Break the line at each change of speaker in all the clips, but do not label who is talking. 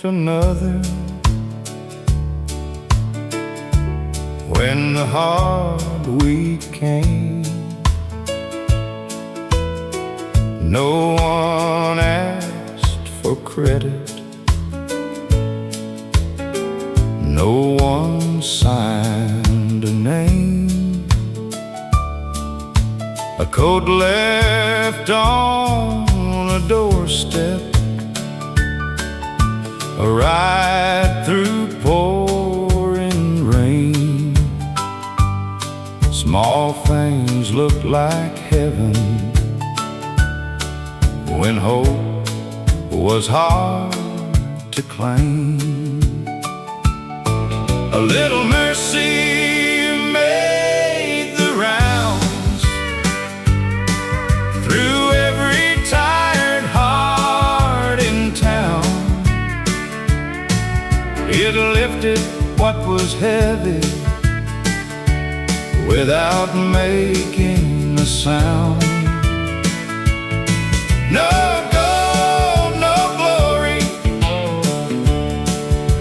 another. When the hard week came, no one asked for credit, no one signed a name. A coat left on a doorstep, a ride through pouring rain. Small things look like heaven when hope was hard to claim. A little mercy made the rounds through every tired heart in town. It lifted what was heavy without making a sound. No gold, no glory,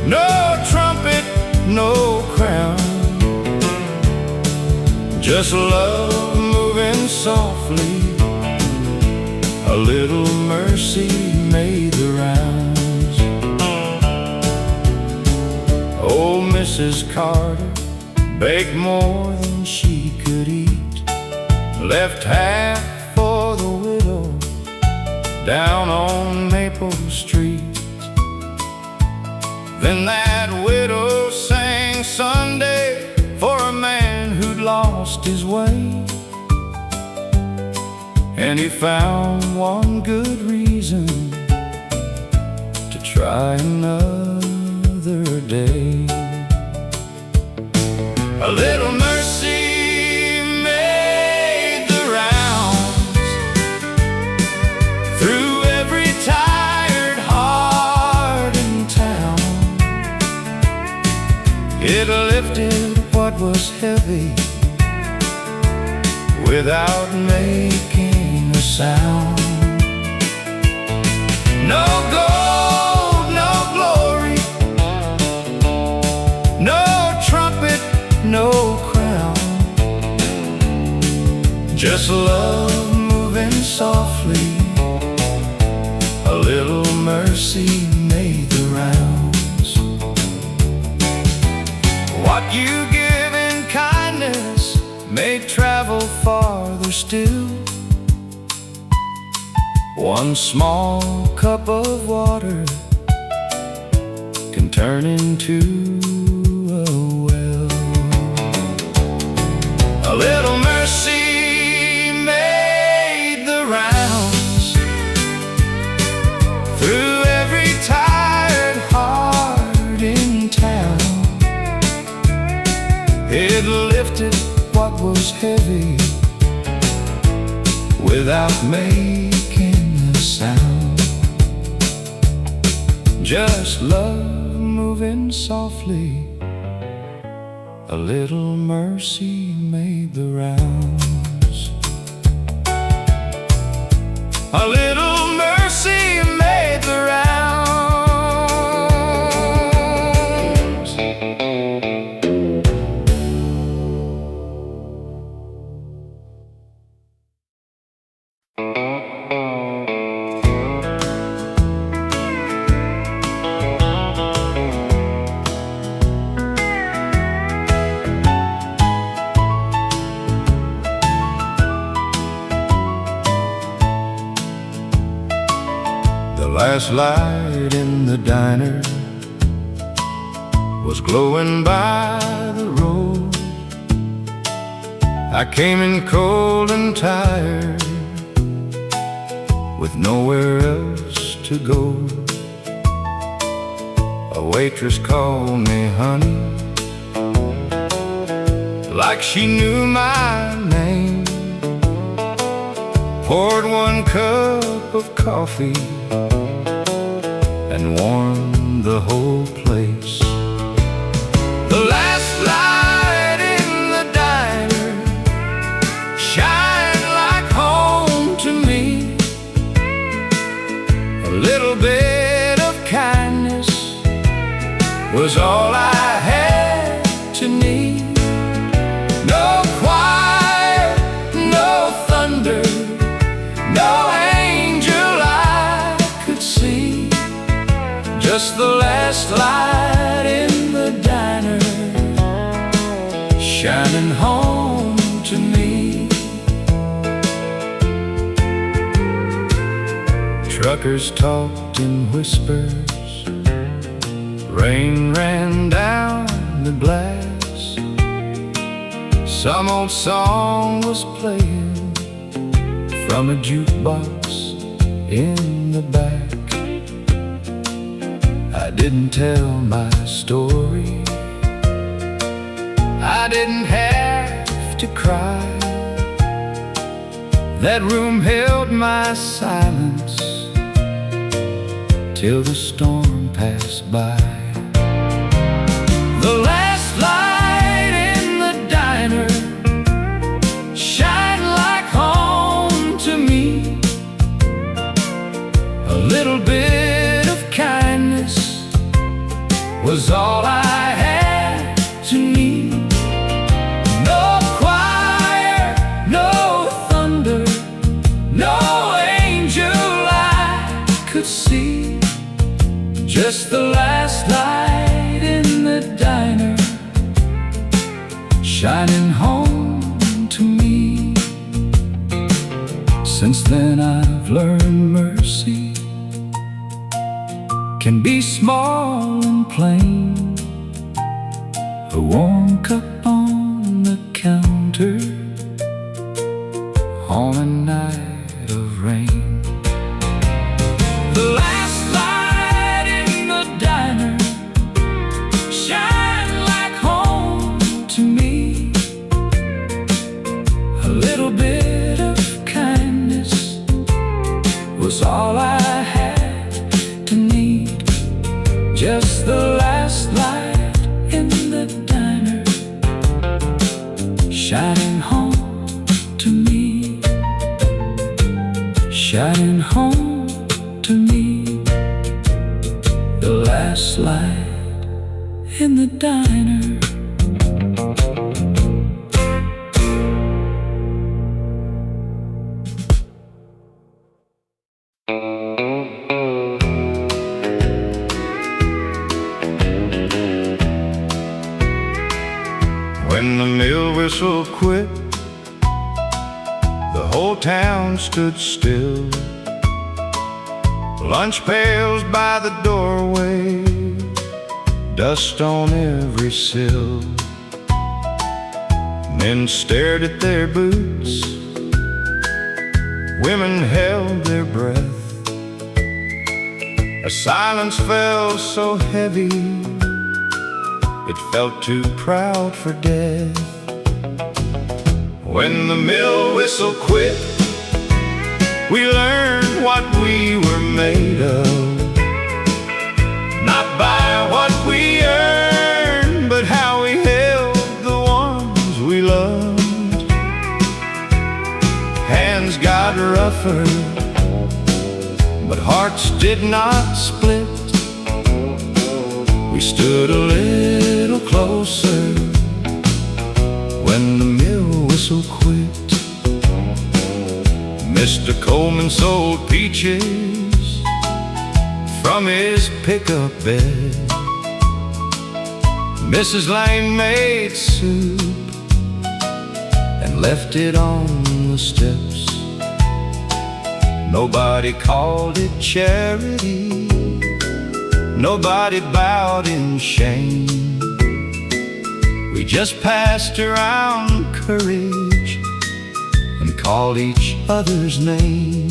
no trumpet, no crown, just love moving softly. A little mercy made the rounds. Old Mrs. Carter baked more than she could eat, left half for the widow down on Maple Street. Then that widow sang Sunday for a man who'd lost his way, and he found one good reason to try another day. A little mercy made the rounds through every tired heart in town. It lifted what was heavy without making a sound. No gold, no glory, no trumpet, no crown, just love moving softly. A little mercy made the rounds. What you give in kindness may travel farther still. One small cup of water can turn into a well. A little mercy made the rounds through every tired heart in town. It lifted what was heavy without making a sound. Just love moving softly. A little mercy made the rounds. A little mercy made the rounds. Last light in the diner was glowing by the road. I came in cold and tired, with nowhere else to go. A waitress called me honey, like she knew my name. Poured one cup of coffee and warmed the whole place. The last light in the diner shined like home to me. A little bit of kindness was all I had to need. No choir, no thunder, no angel I could see, just the last light in the diner shining home to me. Truckers talked in whispers, rain ran down the glass. Some old song was playing from a jukebox in the back. I didn't tell my story, I didn't have to cry. That room held my silence till the storm passed by. The last light in the diner shined like home to me. A little bit of kindness was all I had to need. No choir, no thunder, no angel I could see, just the last light in the diner shining home to me. Since then I've learned mercy can be small and plain. A warm cup on the counter on a night of rain. The last light in the diner shine like home to me. A little bit of kindness was all I had to need, just the last light in the diner shining home to me, shining home to me. The last light in the diner. When the mill whistle quit, the whole town stood still. Lunch pails by the doorway, dust on every sill. Men stared at their boots, women held their breath. A silence fell so heavy, it felt too proud for death. When the mill whistle quit, we learned what we were made of. Not by what we earned, but how we held the ones we loved. Hands got rougher, but hearts did not split. We stood a little closer when the mill whistle quit. Mr. Coleman sold peaches from his pickup bed. Mrs. Lane made soup and left it on the steps. Nobody called it charity, nobody bowed in shame. We just passed around courage and called each other's name.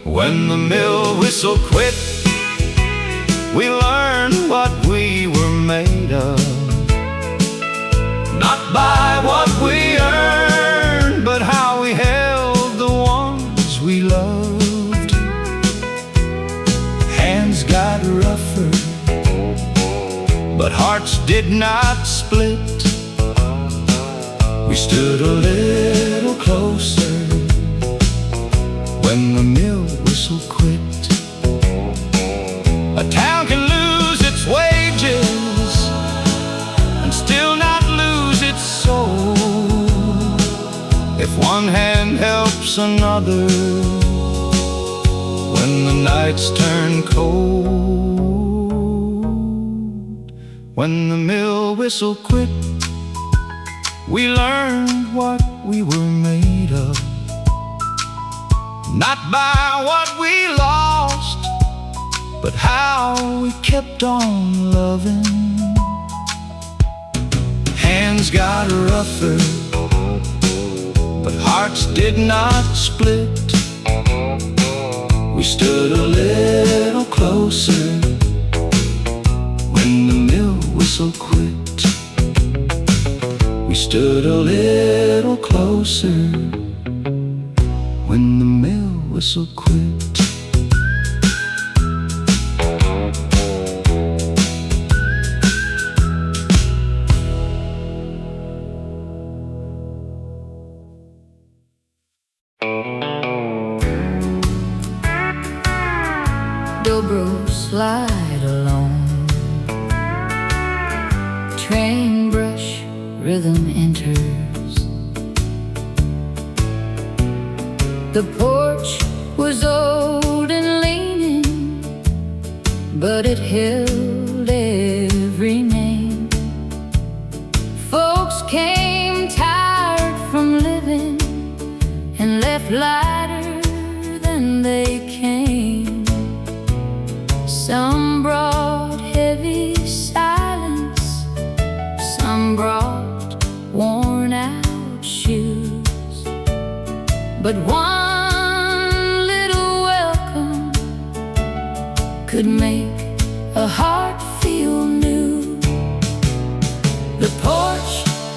When the mill whistle quit, we learned what we were made of. Not by what we earned, but how we held the ones we loved. Hands got rougher, but hearts did not split. We stood a little closer when the mill whistle quit. A town can lose its way sleeps another when the nights turn cold. When the mill whistle quit, we learned what we were made of, not by what we lost, but how we kept on loving. Hands got rougher, but hearts did not split. We stood a little closer when the mill whistle quit. We stood a little closer when the mill whistle quit.
Dobro slide along, train brush rhythm enters. The porch was old and leaning, but it held every name. Folks came tired from living and left lighter than they came. Some brought heavy silence, some brought worn out shoes, but one little welcome could make a heart feel new. The porch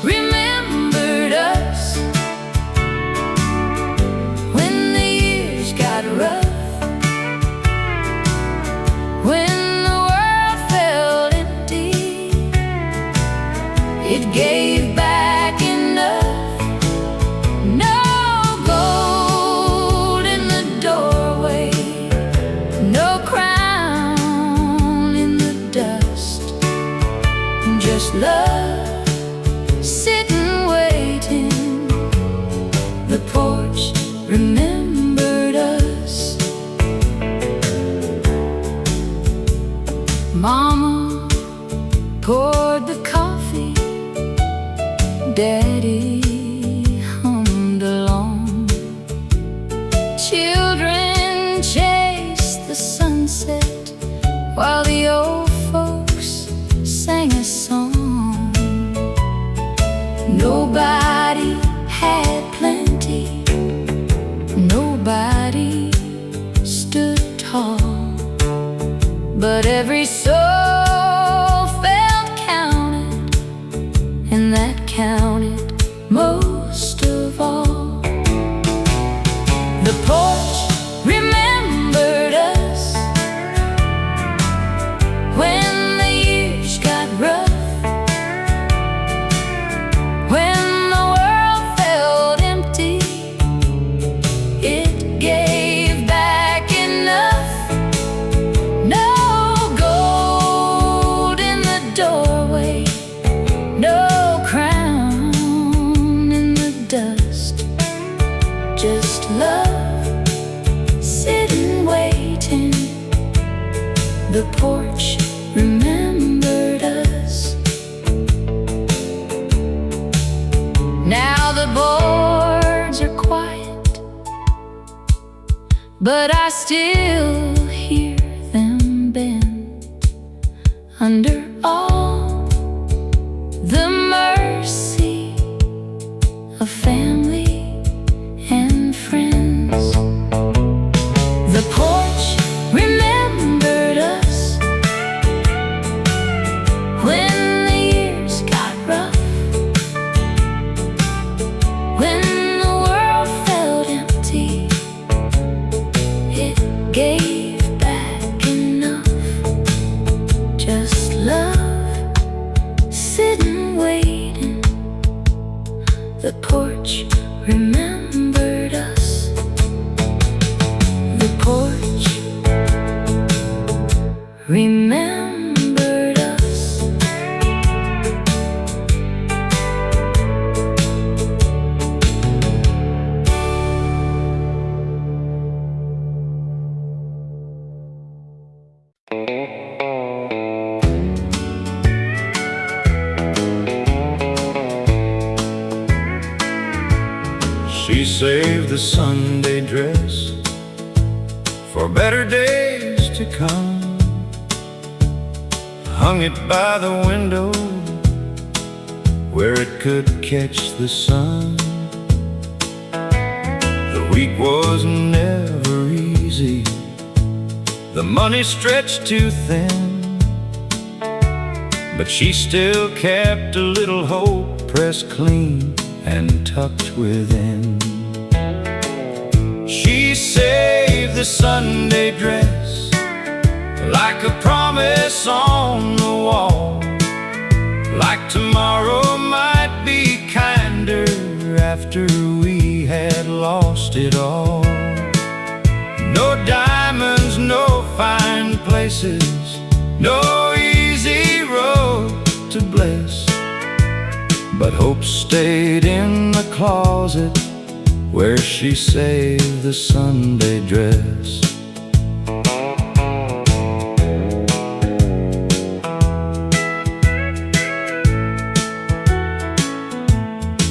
remembered us when the years got rough, when the world felt empty. It gave back enough. No gold in the doorway, no crown in the dust, just love sitting waiting. The porch remembered us. Mama poured the coffee, Daddy hummed along. Children chased the sunset while the old folks sang a song. Nobody had plenty, nobody stood tall, but every soul felt counted, and that counted most of all. The porch remembered us when the years got rough, when the world felt empty. It gave back enough. No gold in the doorway, no crown in the dust, just love sitting waiting. The porch remembered us. Now the boards are quiet, but I still hear them bend under all the mercy of family and friends. The porch remembered us when the years got rough, when the world felt empty. It gave back enough, just love sitting waiting. The porch remembered us. The porch remembered us.
She saved the Sunday dress for better days to come, hung it by the window where it could catch the sun. The week was never easy, the money stretched too thin, but she still kept a little hope pressed clean and tucked within. She saved the Sunday dress like a promise on the wall, like tomorrow might be kinder after we had lost it all. No diamonds, no fine places, no easy road to bless, but hope stayed in the closet where she saved the Sunday dress.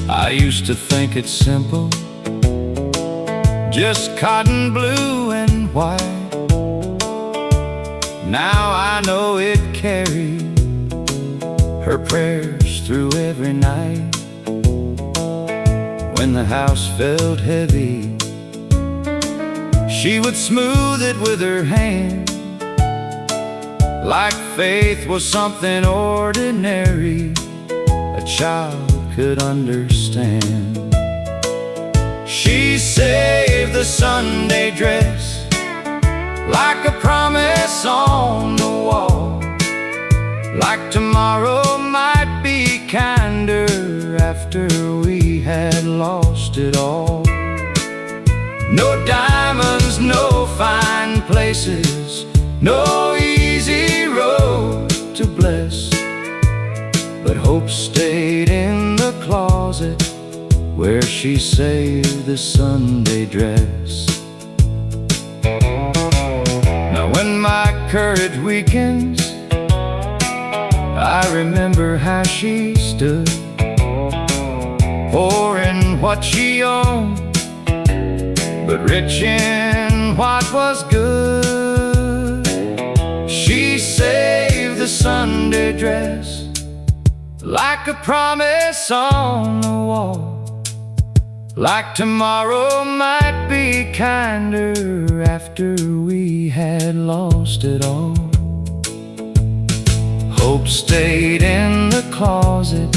I used to think it's simple, just cotton blue and white. Now I know it carried her prayers through every night. When the house felt heavy, she would smooth it with her hand, like faith was something ordinary a child could understand. She saved the Sunday dress like a promise on the wall, like tomorrow might be kinder after we had lost it all. No diamonds, no fine places, no easy road to bless, but hope stayed in the closet where she saved the Sunday dress. Now when my courage weakens, I remember how she stood, poor in what she owned, but rich in what was good. She saved the Sunday dress like a promise on the wall, like tomorrow might be kinder after we had lost it all. Hope stayed in the closet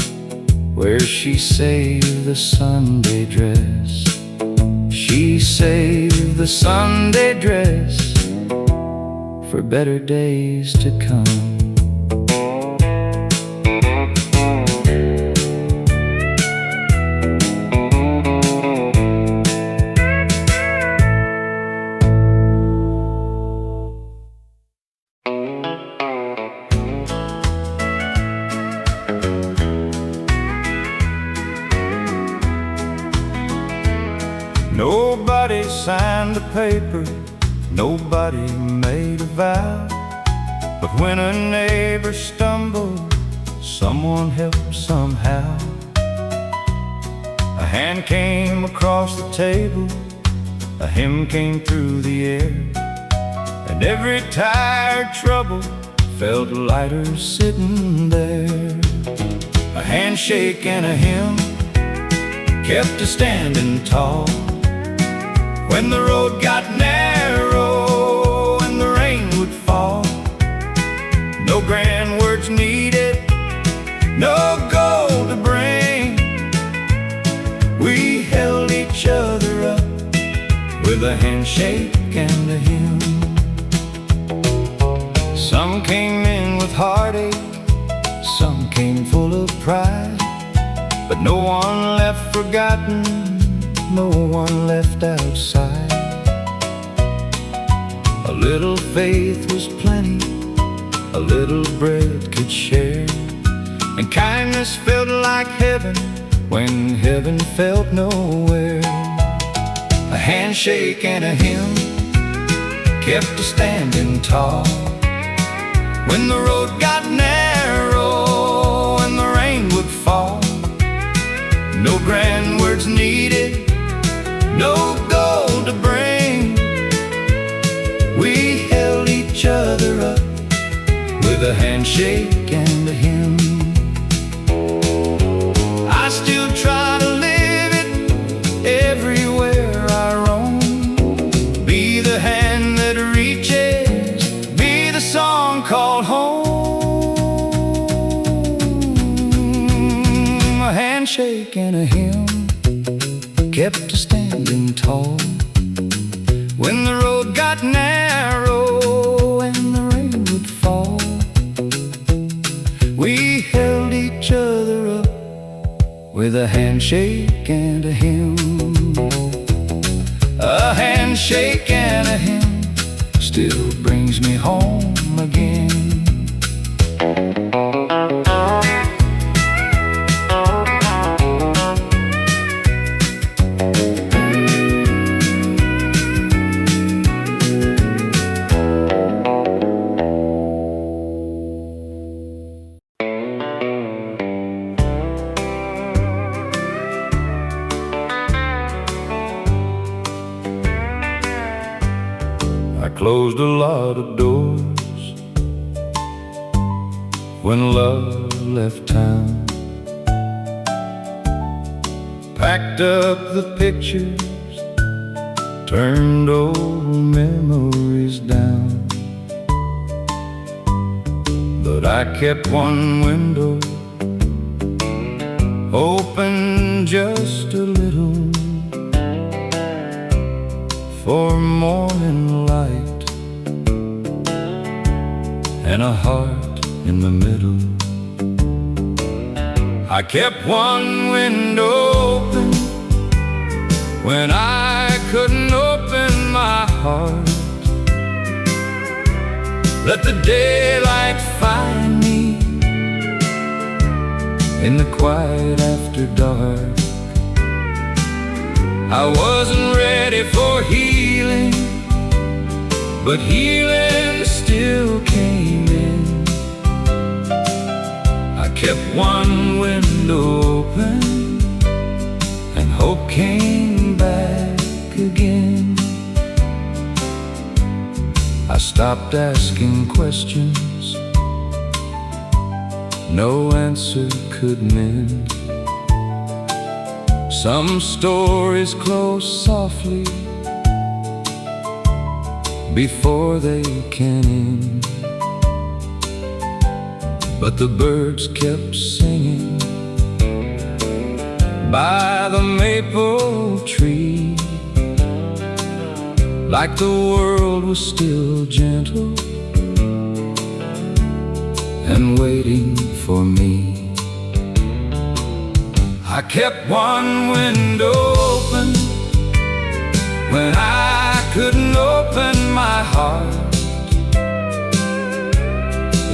where she saved the Sunday dress. She saved the Sunday dress for better days to come. Nobody signed a paper, nobody made a vow, but when a neighbor stumbled, someone helped somehow. A hand came across the table, a hymn came through the air, and every tired trouble felt lighter sitting there. A handshake and a hymn kept us standing tall when the road got narrow and the rain would fall. No grand words needed, no gold to bring. We held each other up with a handshake and a hymn. Some came in with heartache, some came full of pride, but no one left forgotten, no one left outside. A little faith was plenty, a little bread could share, and kindness felt like heaven when heaven felt nowhere. A handshake and a hymn kept us standing tall when the road got narrow and the rain would fall. No grand words needed, with a handshake and a hymn. I still try to live it everywhere I roam. Be the hand that reaches, be the song called home. A handshake and a hymn kept us standing tall when the road got narrow and the rain would fall. We held each other up with a handshake and a hymn. A handshake and a hymn still brings me home again. Closed a lot of doors when love left town. Packed up the pictures, turned old memories down. But I kept one window open just a little for morning light and a heart in the middle. I kept one window open when I couldn't open my heart. Let the daylight find me in the quiet after dark. I wasn't ready for healing, but healing still came in. I kept one window open and hope came back again. I stopped asking questions no answer could mend. Some stories close softly before they can end, but the birds kept singing by the maple tree, like the world was still gentle and waiting for me. I kept one window open when I couldn't open my heart.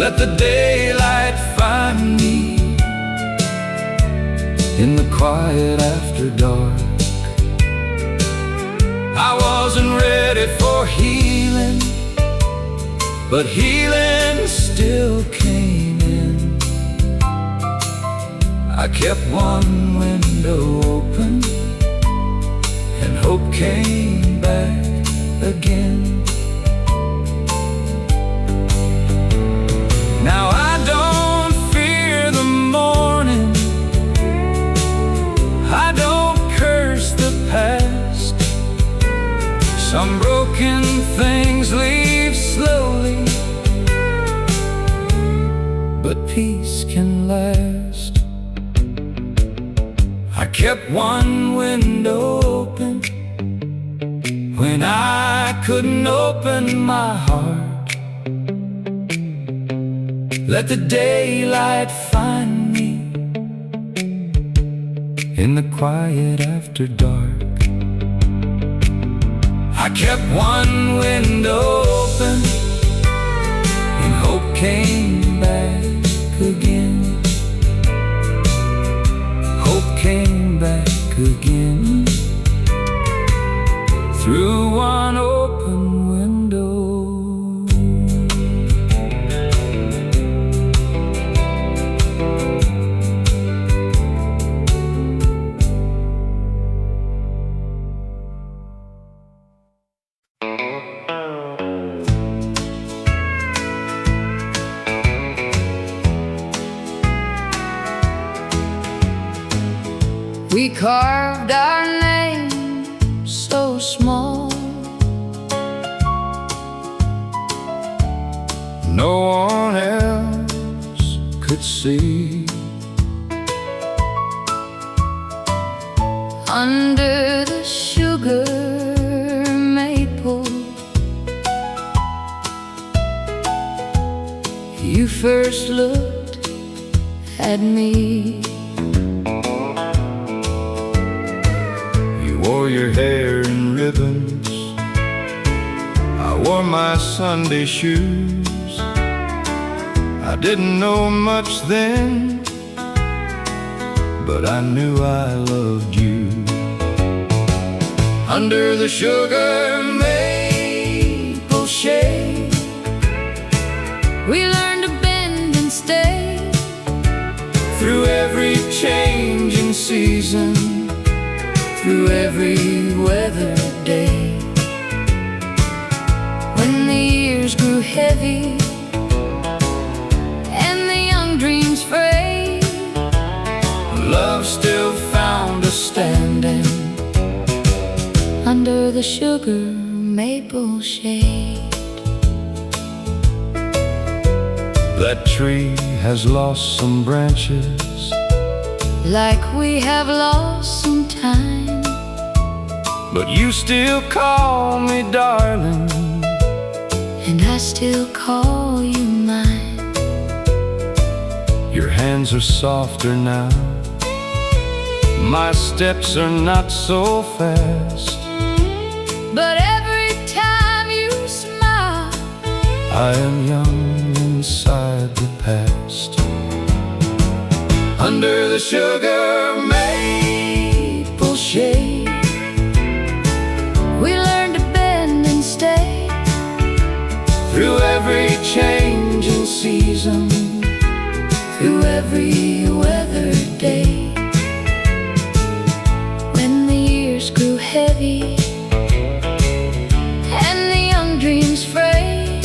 Let the daylight find me in the quiet after dark. I wasn't ready for healing, but healing still came in. I kept one window open and hope came back again. Now I don't fear the morning, I don't curse the past. Some broken things leave slowly, but peace can last. I kept one window open when I couldn't open my heart. Let the daylight find me in the quiet after dark. I kept one window open and hope came back again. Hope came back again through one open window.
We carved our name so small.
No one else could see.
Under the sugar maple, you first looked at me.
You wore your hair in ribbons, I wore my Sunday shoes. I didn't know much then, but I knew I loved you. Under the sugar maple shade,
we learned to bend and stay.
Through every changing season, through every weather day.
When the years grew heavy and the young dreams frayed,
love still found us standing
under the sugar maple shade.
That tree has lost some branches,
like we have lost some time,
but you still call me darling,
and I still call you mine.
Your hands are softer now, my steps are not so fast,
but every time you smile,
I am young inside the past. Under the sugar maple shade,
we learned to bend and stay.
Through every changing season,
through every weather day. When the years grew heavy and the young dreams frayed,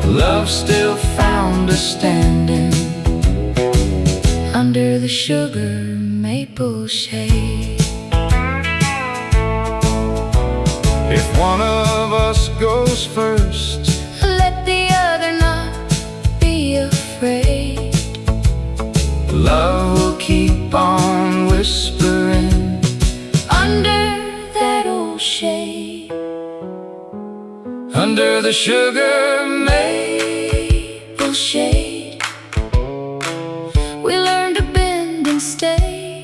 love still found us standing
under the sugar maple shade.
If one of us goes first,
let the other not be afraid.
love will keep on whispering
under that old shade.
Under the sugar maple
Shade, we learned to bend and stay.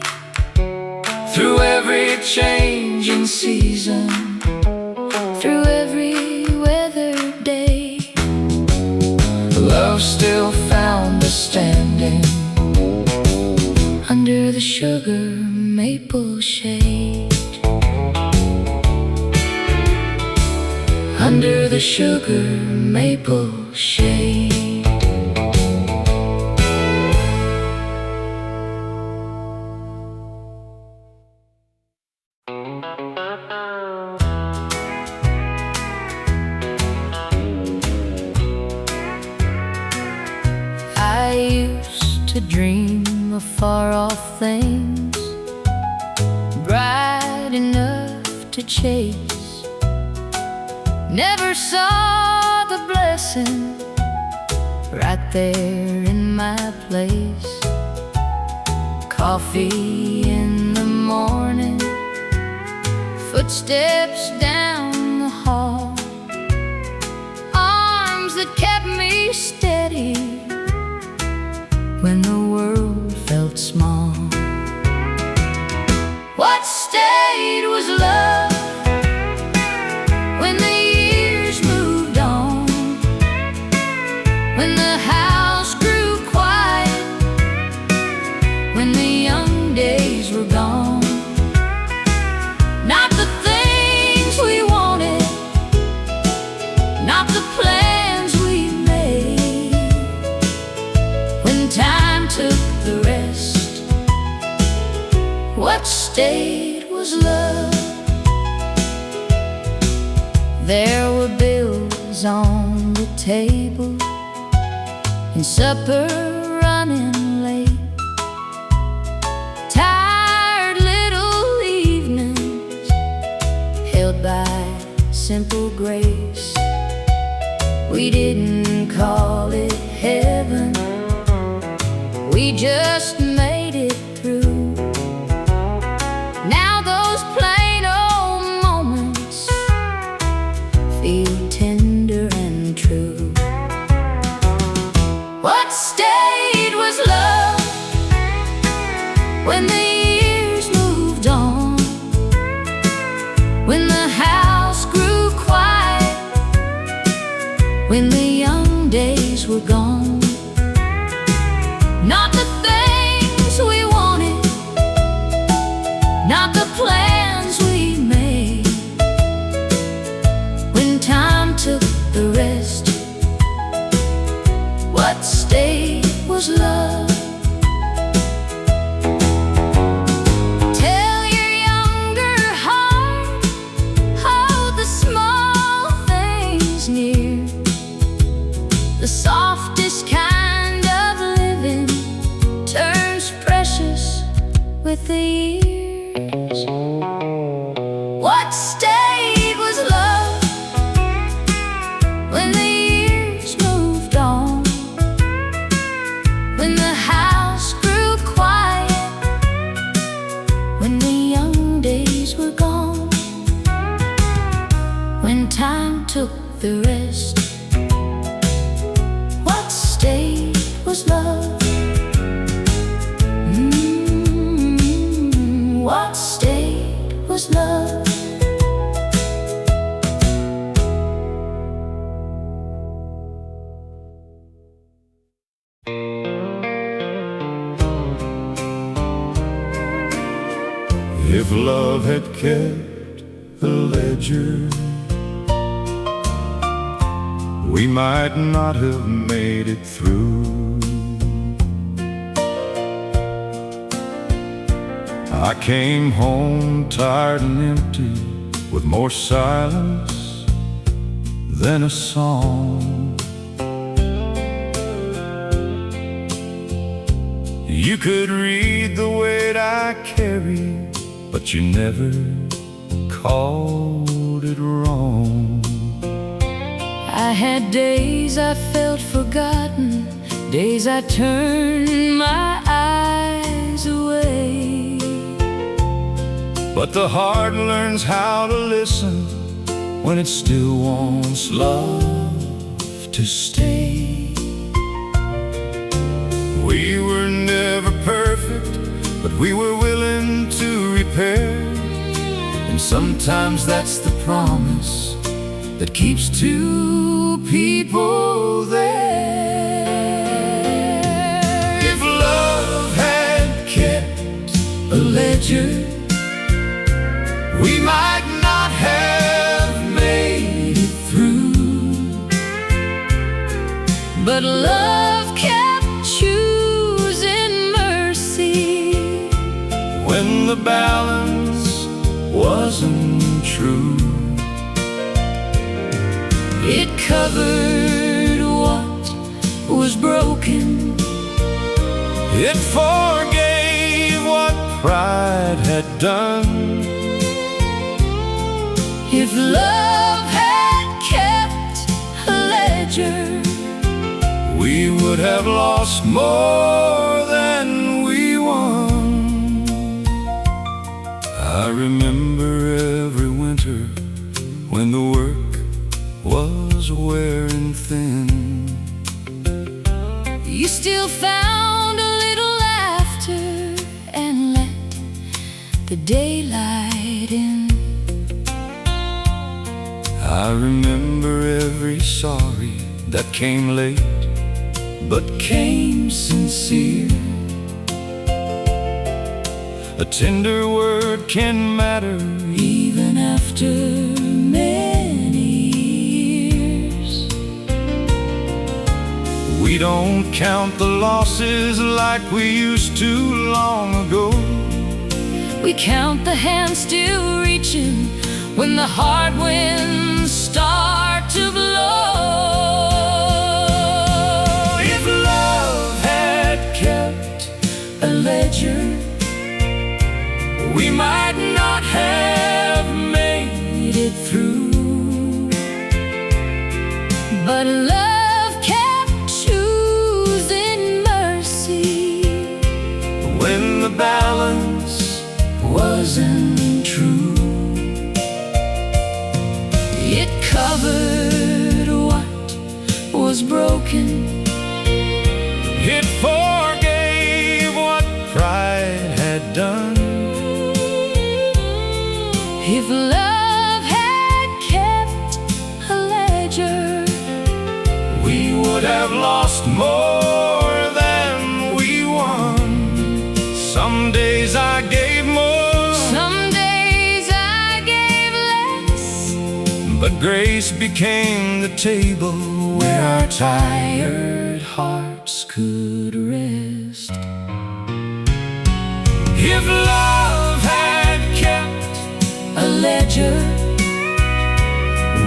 Through every changing season,
through every weather day.
love still found us standing
under the sugar maple shade. Under the sugar maple shade. I used to dream of far-off things, bright enough to chase. Never saw the blessing right there in my place. Coffee in the morning, footsteps down the hall, arms that kept me steady when the world felt small. What stayed was love when the years moved on, when the house grew quiet, when the young days were gone. Not the things we wanted, not the plans we made. When time took the rest, what stayed was love. There were bills on the table and supper running late, tired simple grace. We didn't call it heaven, we just made it through. Now those plain old moments feel tender and true. What stayed was love when the years moved on, when the house grew quiet, when the young days were gone. Not the things we wanted, not the plans we made. When time took the rest, what stayed was love. Tell your younger heart, hold the small things near. The softest kind of living turns precious with the years. What stayed was love when the years moved on, when the house grew quiet, when the young days were gone. When time took the rest, what stayed was love. What stayed was love.
If love had kept a ledger, we might not have made it through. I came home tired and empty, with more silence than a song. You could read the weight I carry, but you never called it wrong.
I had days I felt forgotten, days I turned my eyes away.
But the heart learns how to listen when it still wants love to stay. We were never perfect, but we were willing to repair. And sometimes that's the promise that keeps two people there. If love had kept a ledger, we might not have made it through.
But love kept choosing mercy
when the balance wasn't true.
It covered what was broken,
it forgave what pride had done.
If love had kept a ledger,
we would have lost more than we won. I remember every winter when the work was wearing thin.
you still found a little laughter and let the daylight in.
I remember every sorry that came late but came sincere. A tender word can matter
Even after many years,
we don't count the losses like we used to long ago.
we count the hands still reaching when the hard winds start to blow.
If love had kept a ledger, we might not have made it through.
was broken.
It forgave what pride had done.
If love had kept a ledger,
we would have lost more than we won. Some days I gave more,
some days I gave less,
but grace became the table where our tired hearts could rest. If love had kept
a ledger,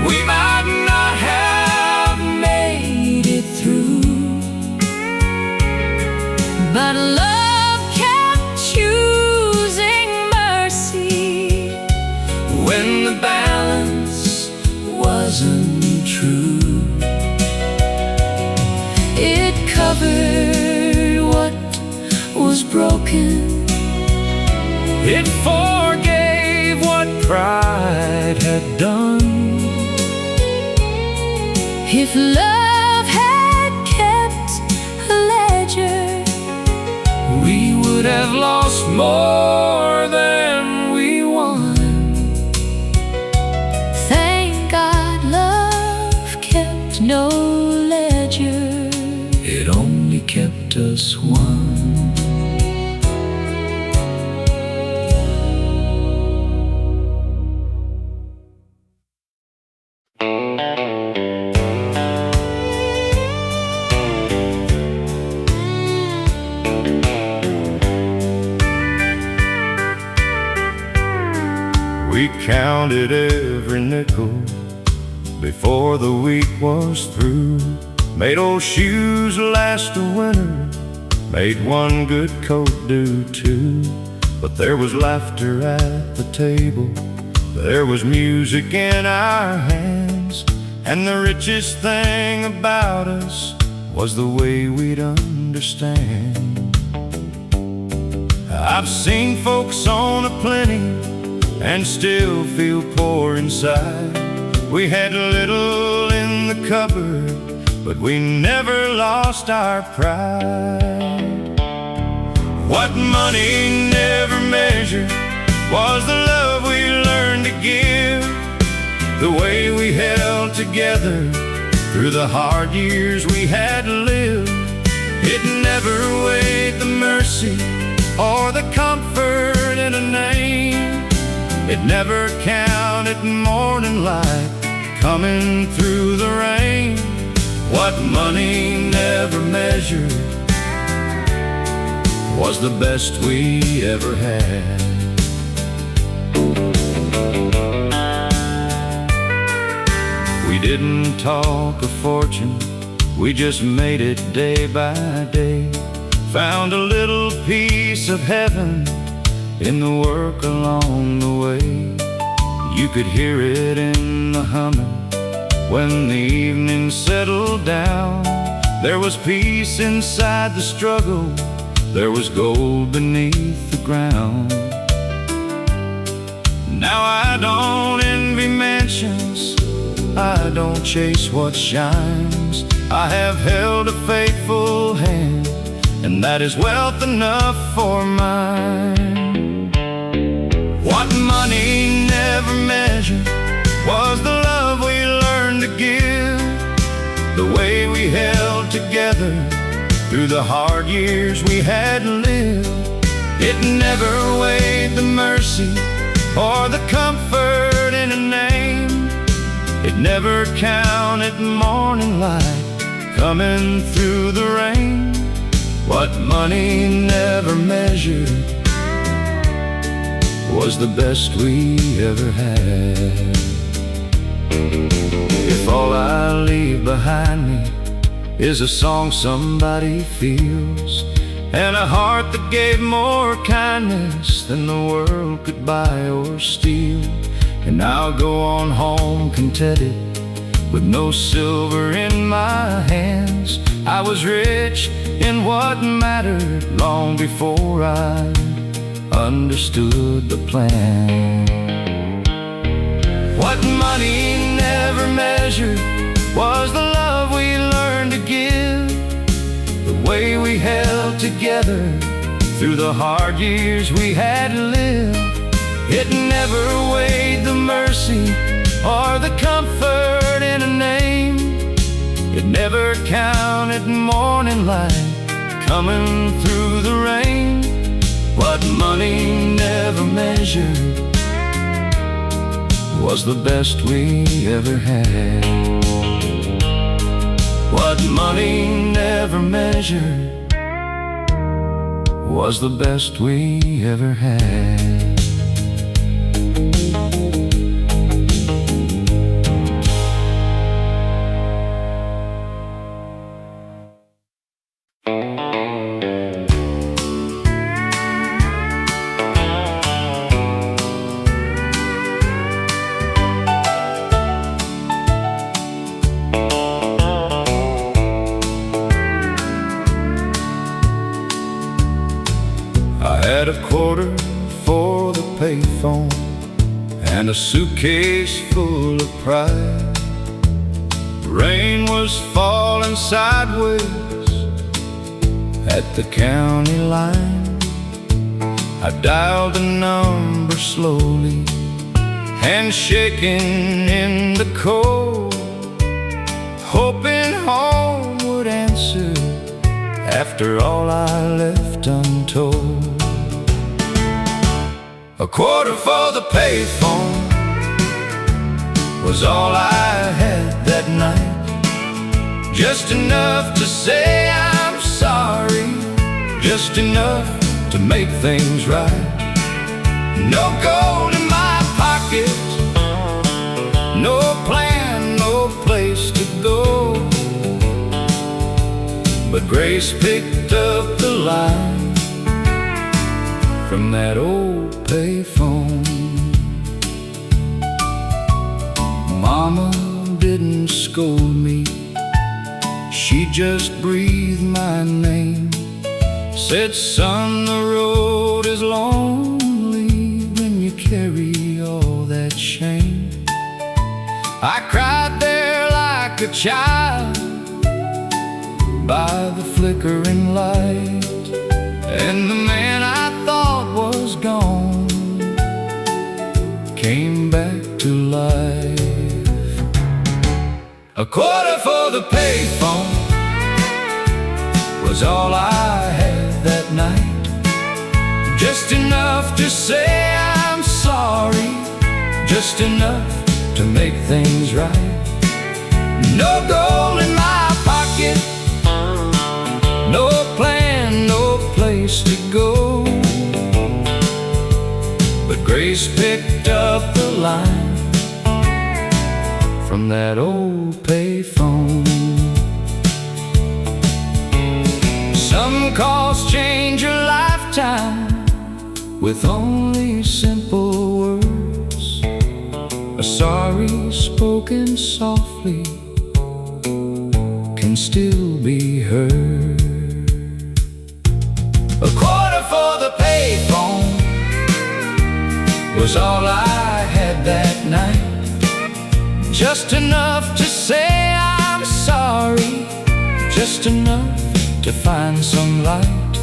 we might not have made it through.
but love kept choosing mercy
When the balance wasn't true,
it covered what was broken.
it forgave what pride had done.
If love had kept a ledger,
We would have lost more than we won.
thank God love kept no ledger.
It only kept us one. We counted every nickel before the week was through. Made old shoes last a winter, made one good coat do two. But there was laughter at the table, there was music in our hands, and the richest thing about us was the way we'd understand. I've seen folks own a plenty and still feel poor inside. We had little in the cupboard, but we never lost our pride. What money never measured was the love we learned to give, the way we held together through the hard years we had lived. It never weighed the mercy or the comfort in a name. It never counted morning light coming through the rain. What money never measured was the best we ever had. We didn't talk a fortune, we just made it day by day. Found a little piece of heaven in the work along the way. You could hear it in the humming when the evening settled down. There was peace inside the struggle, there was gold beneath the ground. Now I don't envy mansions, I don't chase what shines. I have held a faithful hand, and that is wealth enough for mine. What money never measured was the love we learned to give, the way we held together through the hard years we had lived. It never weighed the mercy or the comfort in a name. It never counted morning light coming through the rain. What money never measured was the best we ever had. If all I leave behind me is a song somebody feels, and a heart that gave more kindness than the world could buy or steal, and I'll go on home contented with no silver in my hands. I was rich in what mattered long before I understood the plan. What money never measured was the love we learned together through the hard years we had lived. It never weighed the mercy or the comfort in a name. It never counted morning light coming through the rain. What money never measured was the best we ever had. What money never measured was the best we ever had.
Had a quarter for the payphone and a suitcase full of pride. Rain was falling sideways at the county line. I dialed the number slowly, hands shaking in the cold, hoping home would answer after all I left untold. A quarter for the payphone was all I had that night. Just enough to say I'm sorry, just enough to make things right. No gold in my pocket, no plan, no place to go. But Grace picked up the line from that old payphone. Mama didn't scold me, she just breathed my name. Said, son, the road is lonely when you carry all that shame. I cried there like a child by the flickering light, and the man I thought was gone came back to life. A quarter for the payphone was all I had that night. Just enough to say I'm sorry, just enough to make things right. No gold in my pocket, no plan, no place to go. But Grace picked up the line from that old payphone. Some calls change your lifetime with only simple words. A sorry spoken softly can still be heard. A quarter for the payphone was all I had that night. Just enough to say I'm sorry, just enough to find some light.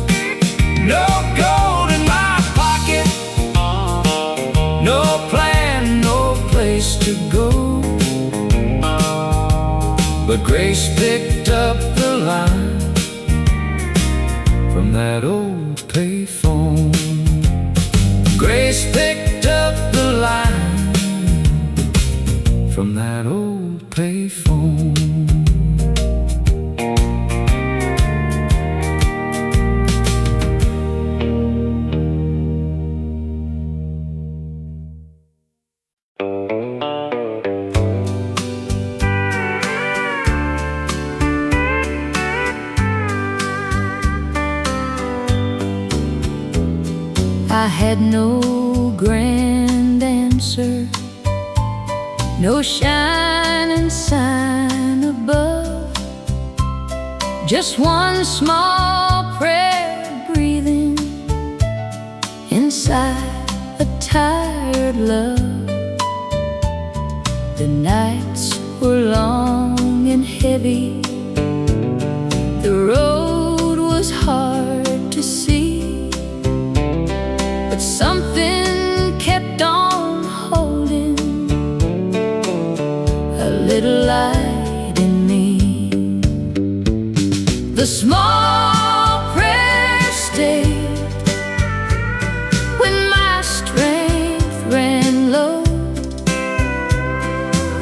No gold in my pocket, no plan, no place to go. But Grace picked up the line from that old payphone. Grace picked up the line from that old payphone.
I had no grand answer, no shining sign above, just one small prayer breathing inside a tired love. The nights were long and heavy, the road was hard small prayer stayed when my strength ran low,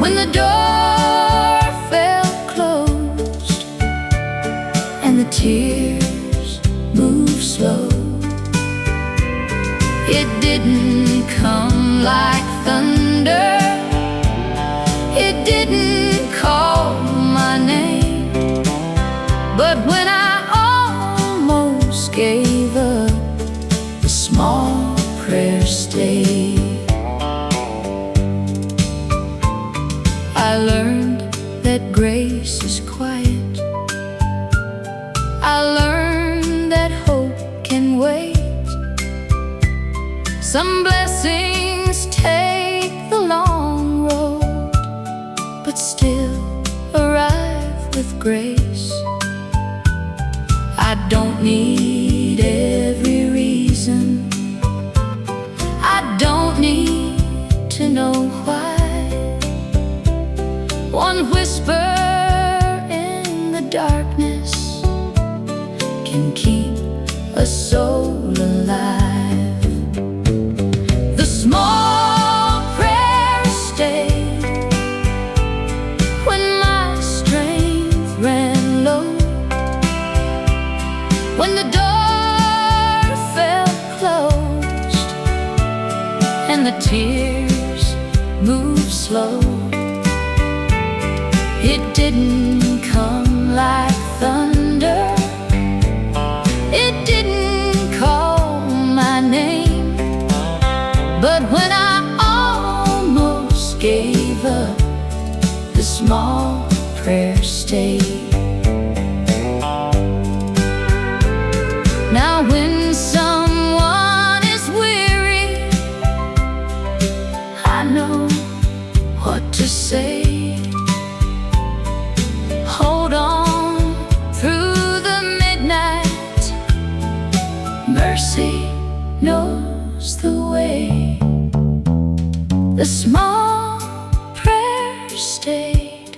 when the door felt closed and the tears moved slow. It didn't come like thunder, it didn't call my name, but when I almost gave up, the small prayer stayed. I learned that grace is quiet. I learned that hope can wait. Some blessings take the long road, but still arrive with grace. I don't need every reason, I don't need to know why. One whisper in the darkness can keep a soul alive. The small prayer stayed when my strength ran low, when the door felt closed and the tears moved slow. It didn't come like thunder, it didn't call my name, but when I almost gave up, the small prayer stayed. Now when someone is weary, I know what to say. Hold on through the midnight, mercy knows the way. The small prayer stayed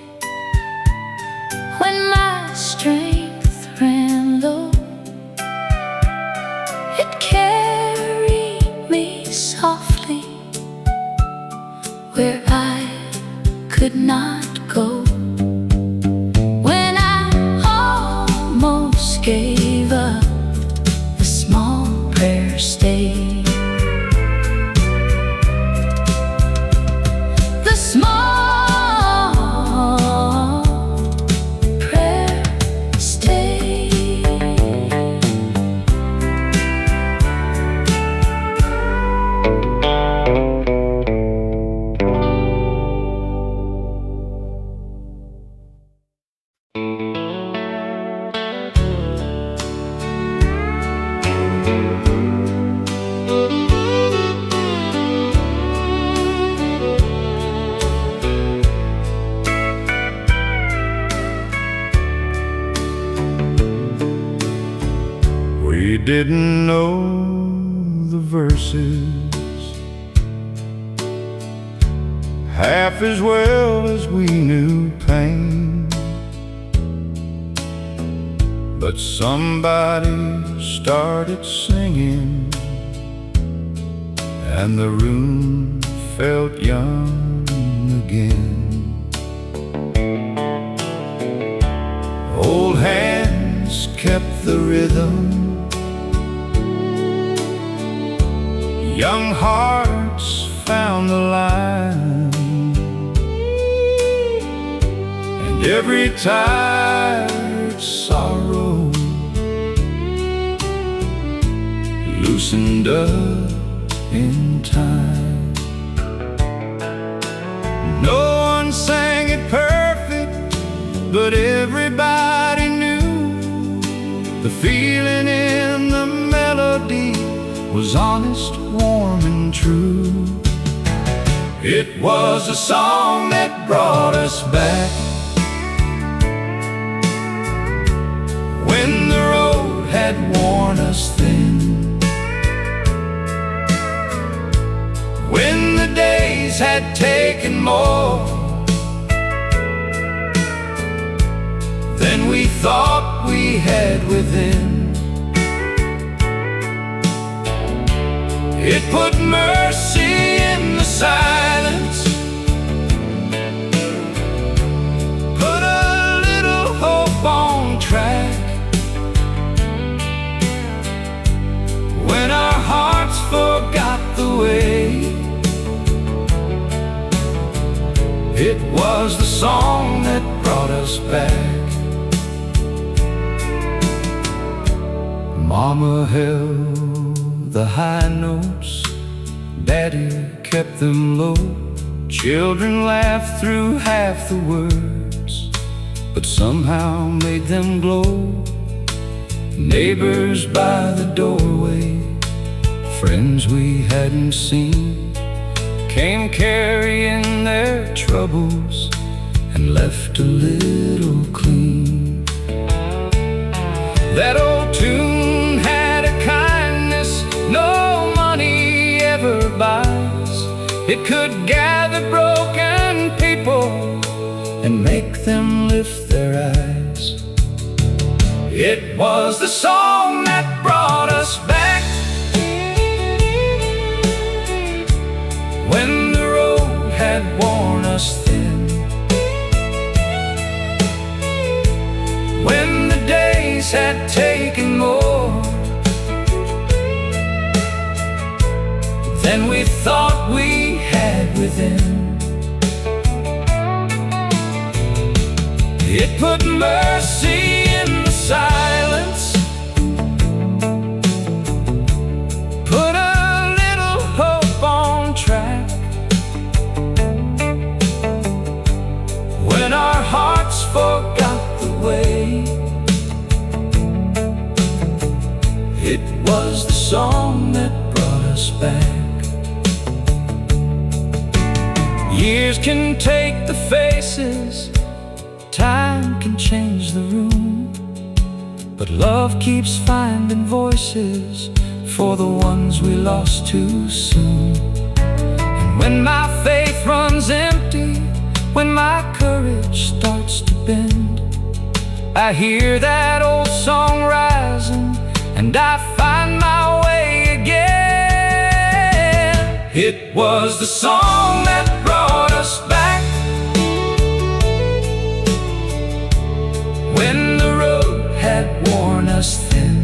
when my strength ran low. It carried me softly where I could not go. When I almost gave up, the small prayer stayed. The small prayer stayed.
We didn't know the verses half as well as we knew pain, but somebody started singing and the room felt young again. Old hands kept the rhythm, young hearts found the line, and every tired sorrow loosened up in time. No one sang it perfect, but everybody knew the feeling in the melody was honest, warm and true. It was a song that brought us back when the road had worn us thin, when the days had taken more than we thought we had within. It put mercy in the silence, put a little hope on track. When our hearts forgot the way, it was the song that brought us back. Mama held the high notes, Daddy kept them low. Children laughed through half the words, but somehow made them glow. Neighbors by the doorway, friends we hadn't seen, came carrying their troubles and left a little clean. That old tune had a kindness no money ever buys. It could gather broken people and make them lift their eyes. It was the song that brought us back when the road had worn us thin, when the days had taken more than we thought we had within. It put mercy in the silence, put a little hope on track. When our hearts forgot the way, it was the song that brought us back. Years can take the faces, time can change the room, but love keeps finding voices for the ones we lost too soon. And when my faith runs empty, when my courage starts to bend, I hear that old song rising and I find my way again. It was the song that brought us back when the road had worn us thin,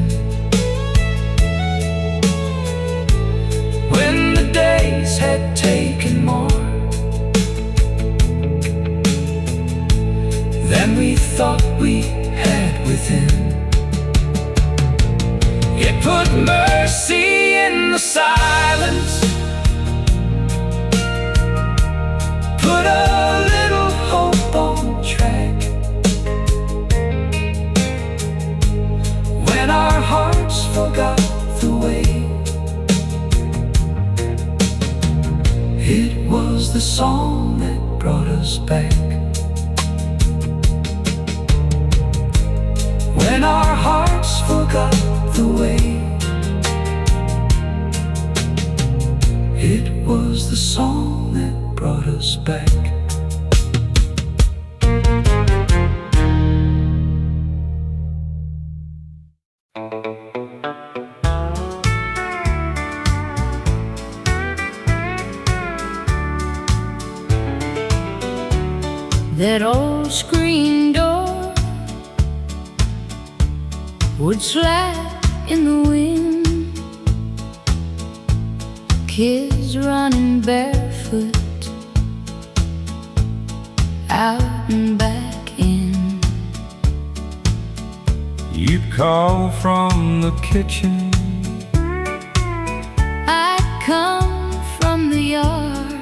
when the days had taken more than we thought we had within. It put mercy in the silence, put a little hope on track. When our hearts forgot the way, it was the song that brought us back. When our hearts forgot the way, it was the song that brought us back.
That old screen door would slap in the wind, kids running barefoot out and back in.
You'd call from the kitchen,
I'd come from the yard.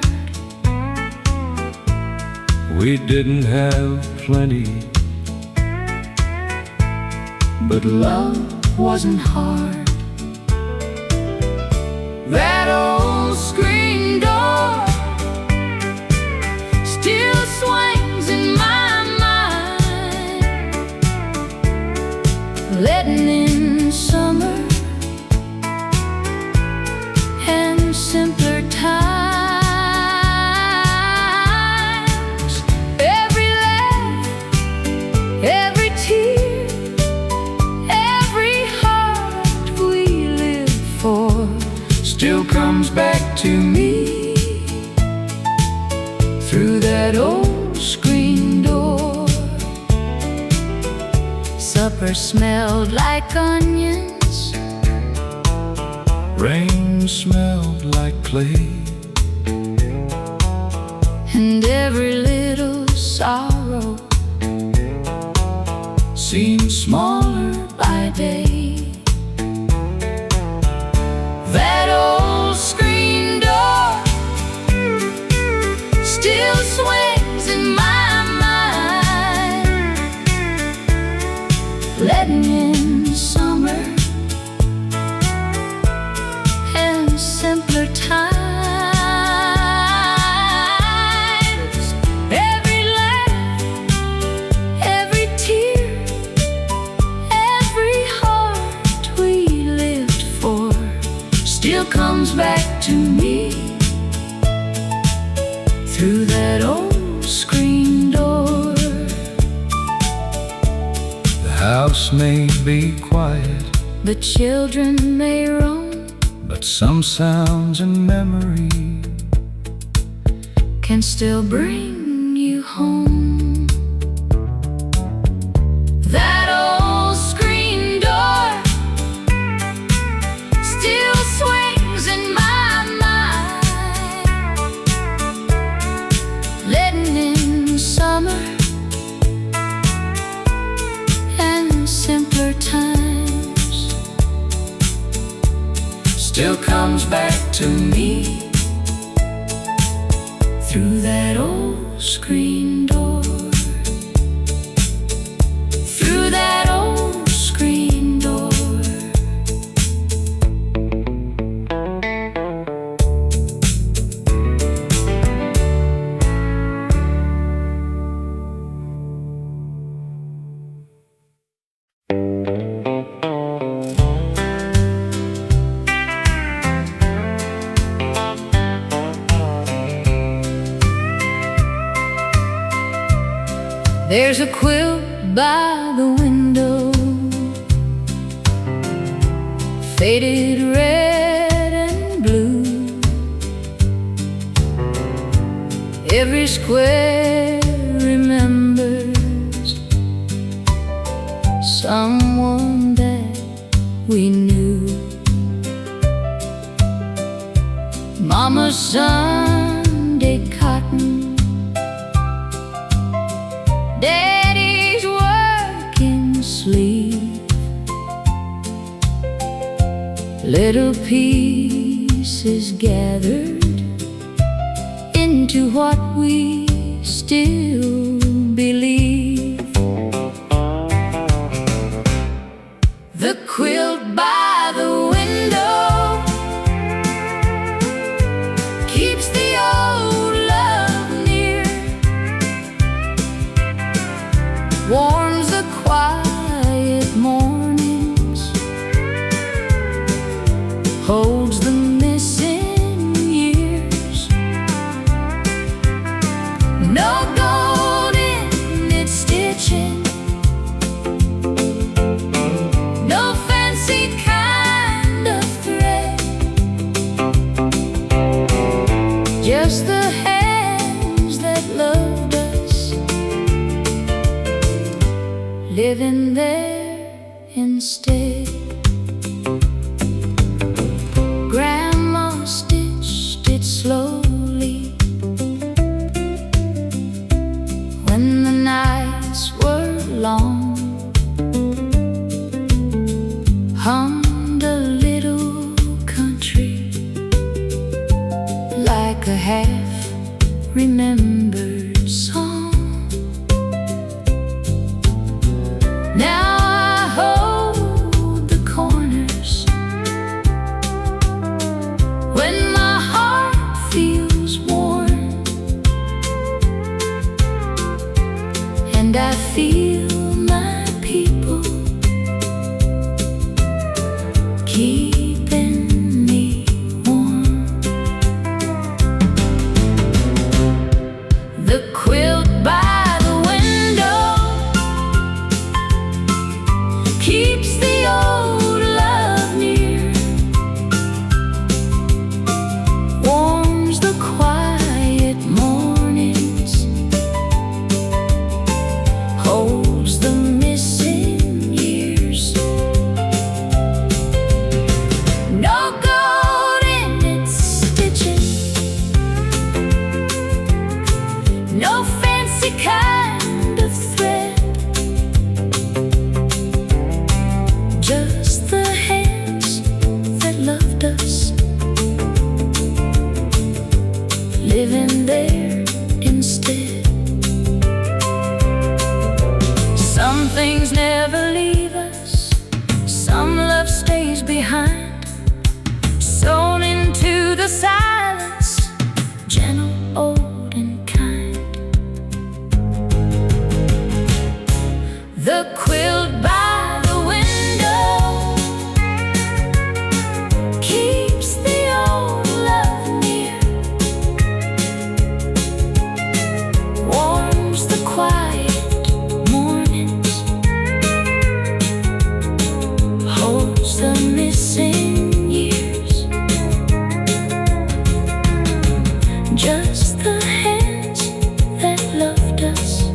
we didn't have plenty, but
Love wasn't hard.
that old screen door
Still swings in my mind, letting in summer and simpler times. Every laugh, every tear
still comes back to me through that old screen door.
Supper smelled like onions,
rain smelled like clay,
and every little sorrow
seemed smaller
by day.
That old screen door
Still swings in my mind, letting in summer and simpler times. Every laugh, every tear, every heart we lived for
still comes back to me through that old screen door. The house may be quiet,
the children may roam,
but some sounds and memory
can still bring you home. That old screen door still swings in my mind, letting in summer and simpler times.
still comes back to me through that old screen door. Through that old screen door.
There's a quilt by the window, faded red and blue. Every square remembers someone that we knew. Mama's Sunday cotton, Daddy's working sleeve, little pieces gathered into what we still believe. The quilt by the window keeps the old love near, warms the quiet mornings, holds the missing years. No gold in its stitching, no fancy kind of thread, just the hands that loved us, living there instead. Grandma stitched it slowly when the nights were long, hummed a little country like a half-remembered song. Now I hold the corners when my heart feels warm, and I feel my people keeping me warm. The quilt by the window keeps the old love near, behind, sewn into the silence, gentle, old and kind. The quilt by the window keeps the old love near, warms the quiet mornings, holds the missing years. Just the hands that loved us,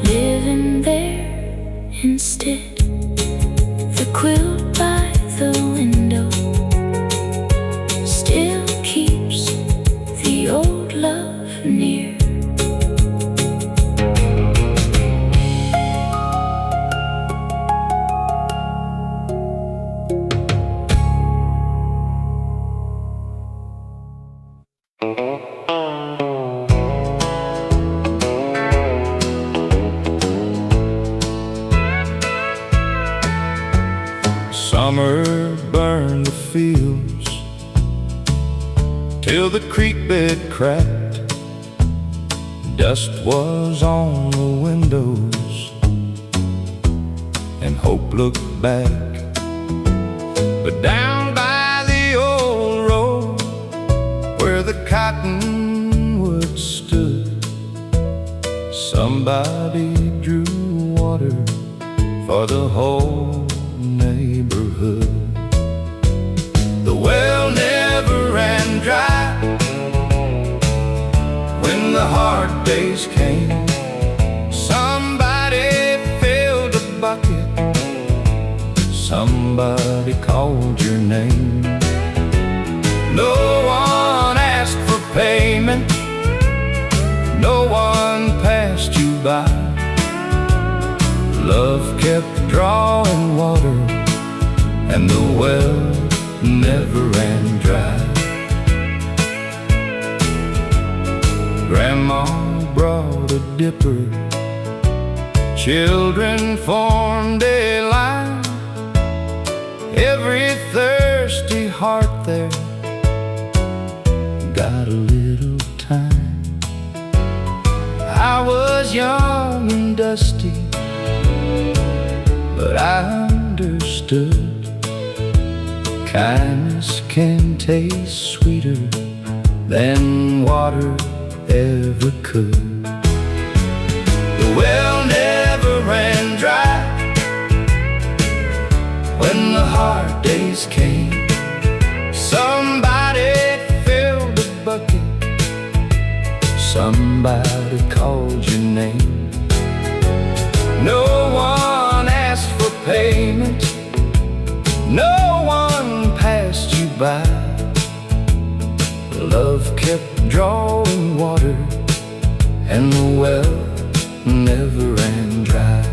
living there instead. The quilt by the window still keeps the old love near.
Summer burned the fields till the creek bed cracked. Dust was on the windows and hope looked back. But down by the old road where the cottonwood stood, somebody drew water for the whole neighborhood. The well never ran dry when the hard days came. Somebody filled a bucket, somebody called your name. No one asked for payment, no one passed you by. Love kept drawing water and the well never ran dry. Grandma brought a dipper, children formed a line. Every thirsty heart there got a little time. I was young and dusty, but I understood kindness can taste sweeter than water ever could. The well never ran dry when the hard days came. Somebody filled a bucket, somebody called your name. No one asked for payment, no one passed you by. Love kept drawing water and the well never ran dry.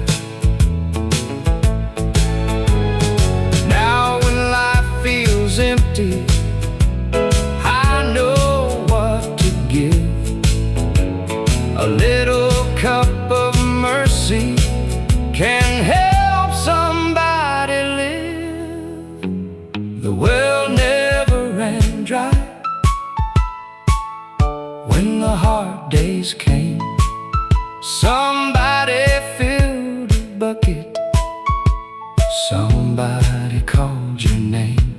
Now when life feels empty, I know what to give. A little cup of mercy can help somebody live. The well never ran dry when the hard days came. Somebody filled a bucket, somebody called your name.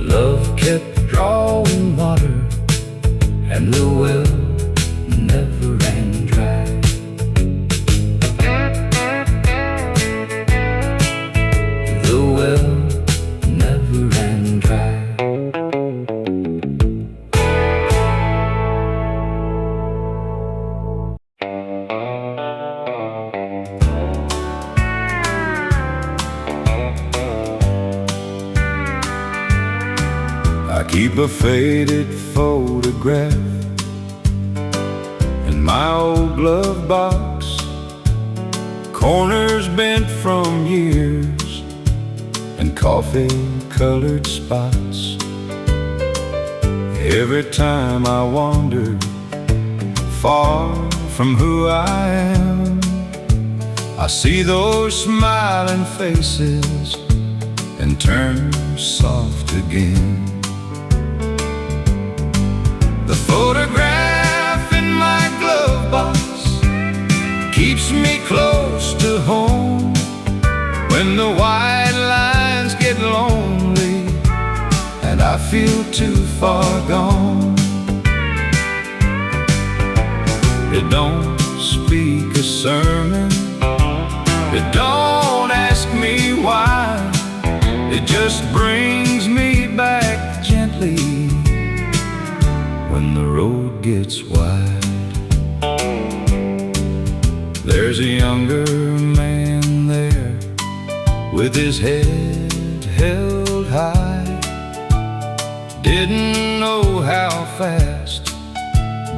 Love kept drawing water and the well never ran dry. The well never ran dry. I keep a faded photograph in my old glove box, corners bent from years and coffee-colored spots. Every time I wander far from who I am, I see those smiling faces and turn soft again. The photograph in my glove box keeps me close to home. When the white lines get lonely and I feel too far gone, it don't speak a sermon, it don't ask me why, it just brings me back gently when the road gets wide. There's a younger man there with his head held high. Didn't know how fast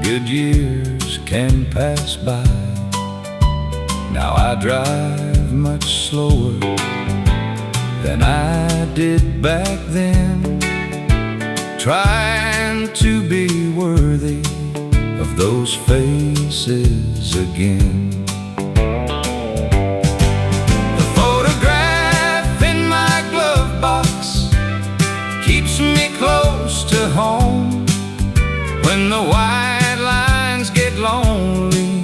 good years can pass by. Now I drive much slower than I did back then, trying to be worthy of those faces again. The photograph in my glove box keeps me close to home. When the white lines get lonely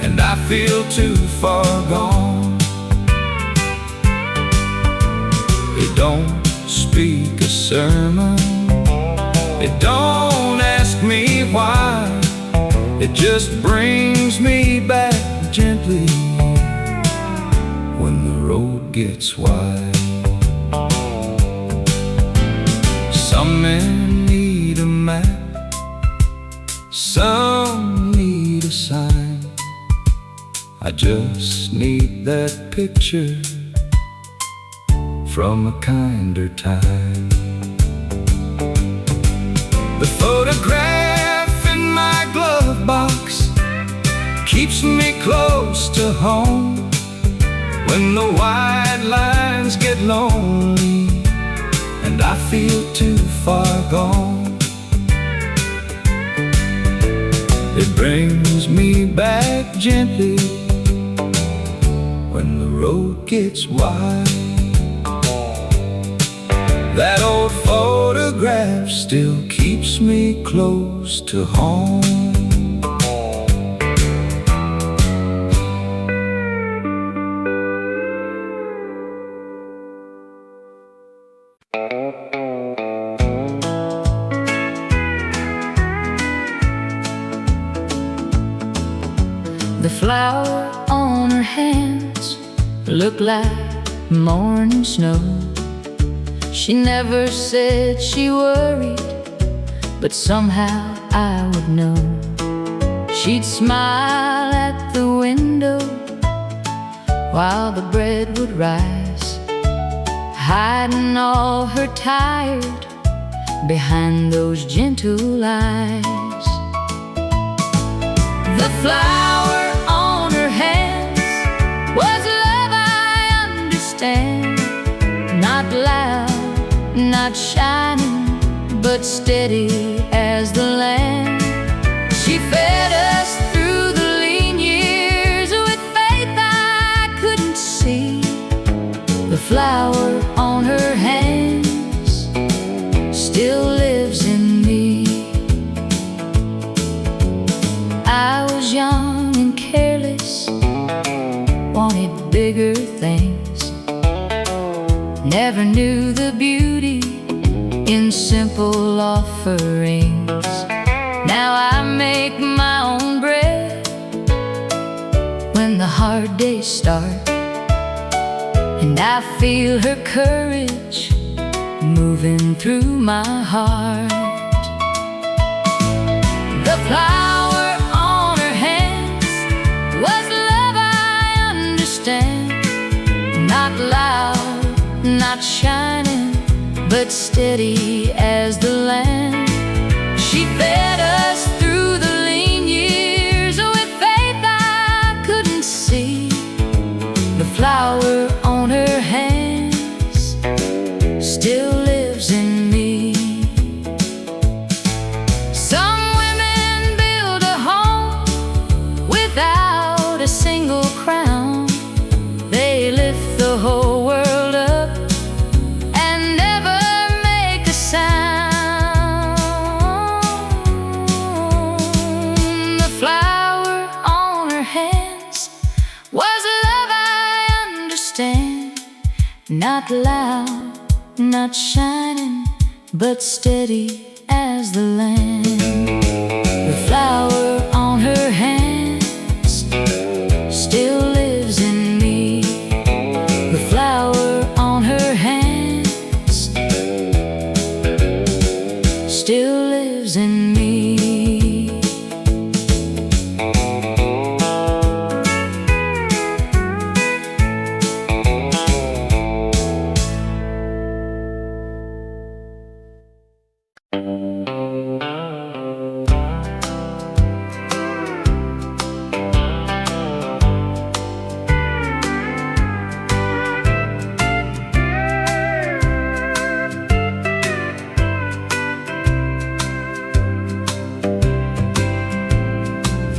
and I feel too far gone, it don't speak a sermon, it don't ask me why, it just brings me back gently when the road gets wide. Some men need a map, some need a sign. I just need that picture from a kinder time. The photograph in my glove box keeps me close to home. When the white lines get lonely and I feel too far gone, it brings me back gently when the road gets wide. That old photograph still keeps me close to home.
The flower on her hands looked like morning snow. She never said she worried, but somehow I would know. She'd smile at the window while the bread would rise, hiding all her tired behind those gentle eyes. The flower on her hands was love, I understand. Not loud, not shining, but steady as the land. She fed us through the lean years with faith I couldn't see. The flower on her hands still lives in me. I was young and careless, wanted bigger things, never knew the beauty in simple offerings. Now I make my own bread when the hard days start, and I feel her courage moving through my heart. The flower on her hands was love, I understand. Not loud, not shining, but steady as the land. She fed us through the lean years with faith I couldn't see. The flower on her hands still lives in me. Some women build a home without a single crown. stand, not loud, not shining, but steady as the land. The flower on her hand still lives in me. The flower on her hand still lives in me.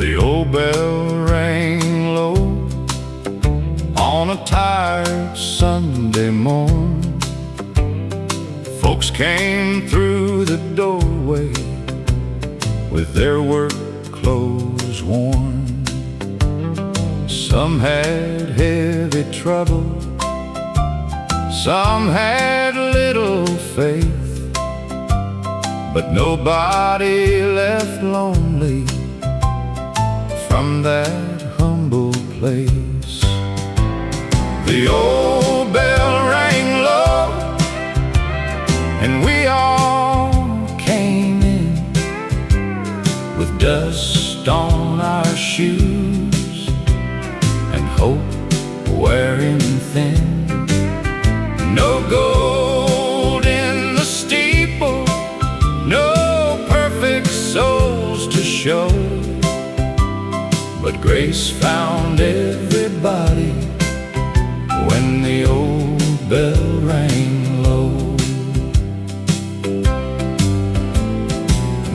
The old bell rang low on a tired Sunday morn. Folks came through the doorway with their work clothes worn. Some had heavy trouble, some had little faith, but nobody left lonely from that humble place. The old bell rang low, and we all came in with dust on our shoes and hope wearing thin. No gold in the steeple, no perfect souls to show, but grace found everybody when the old bell rang low.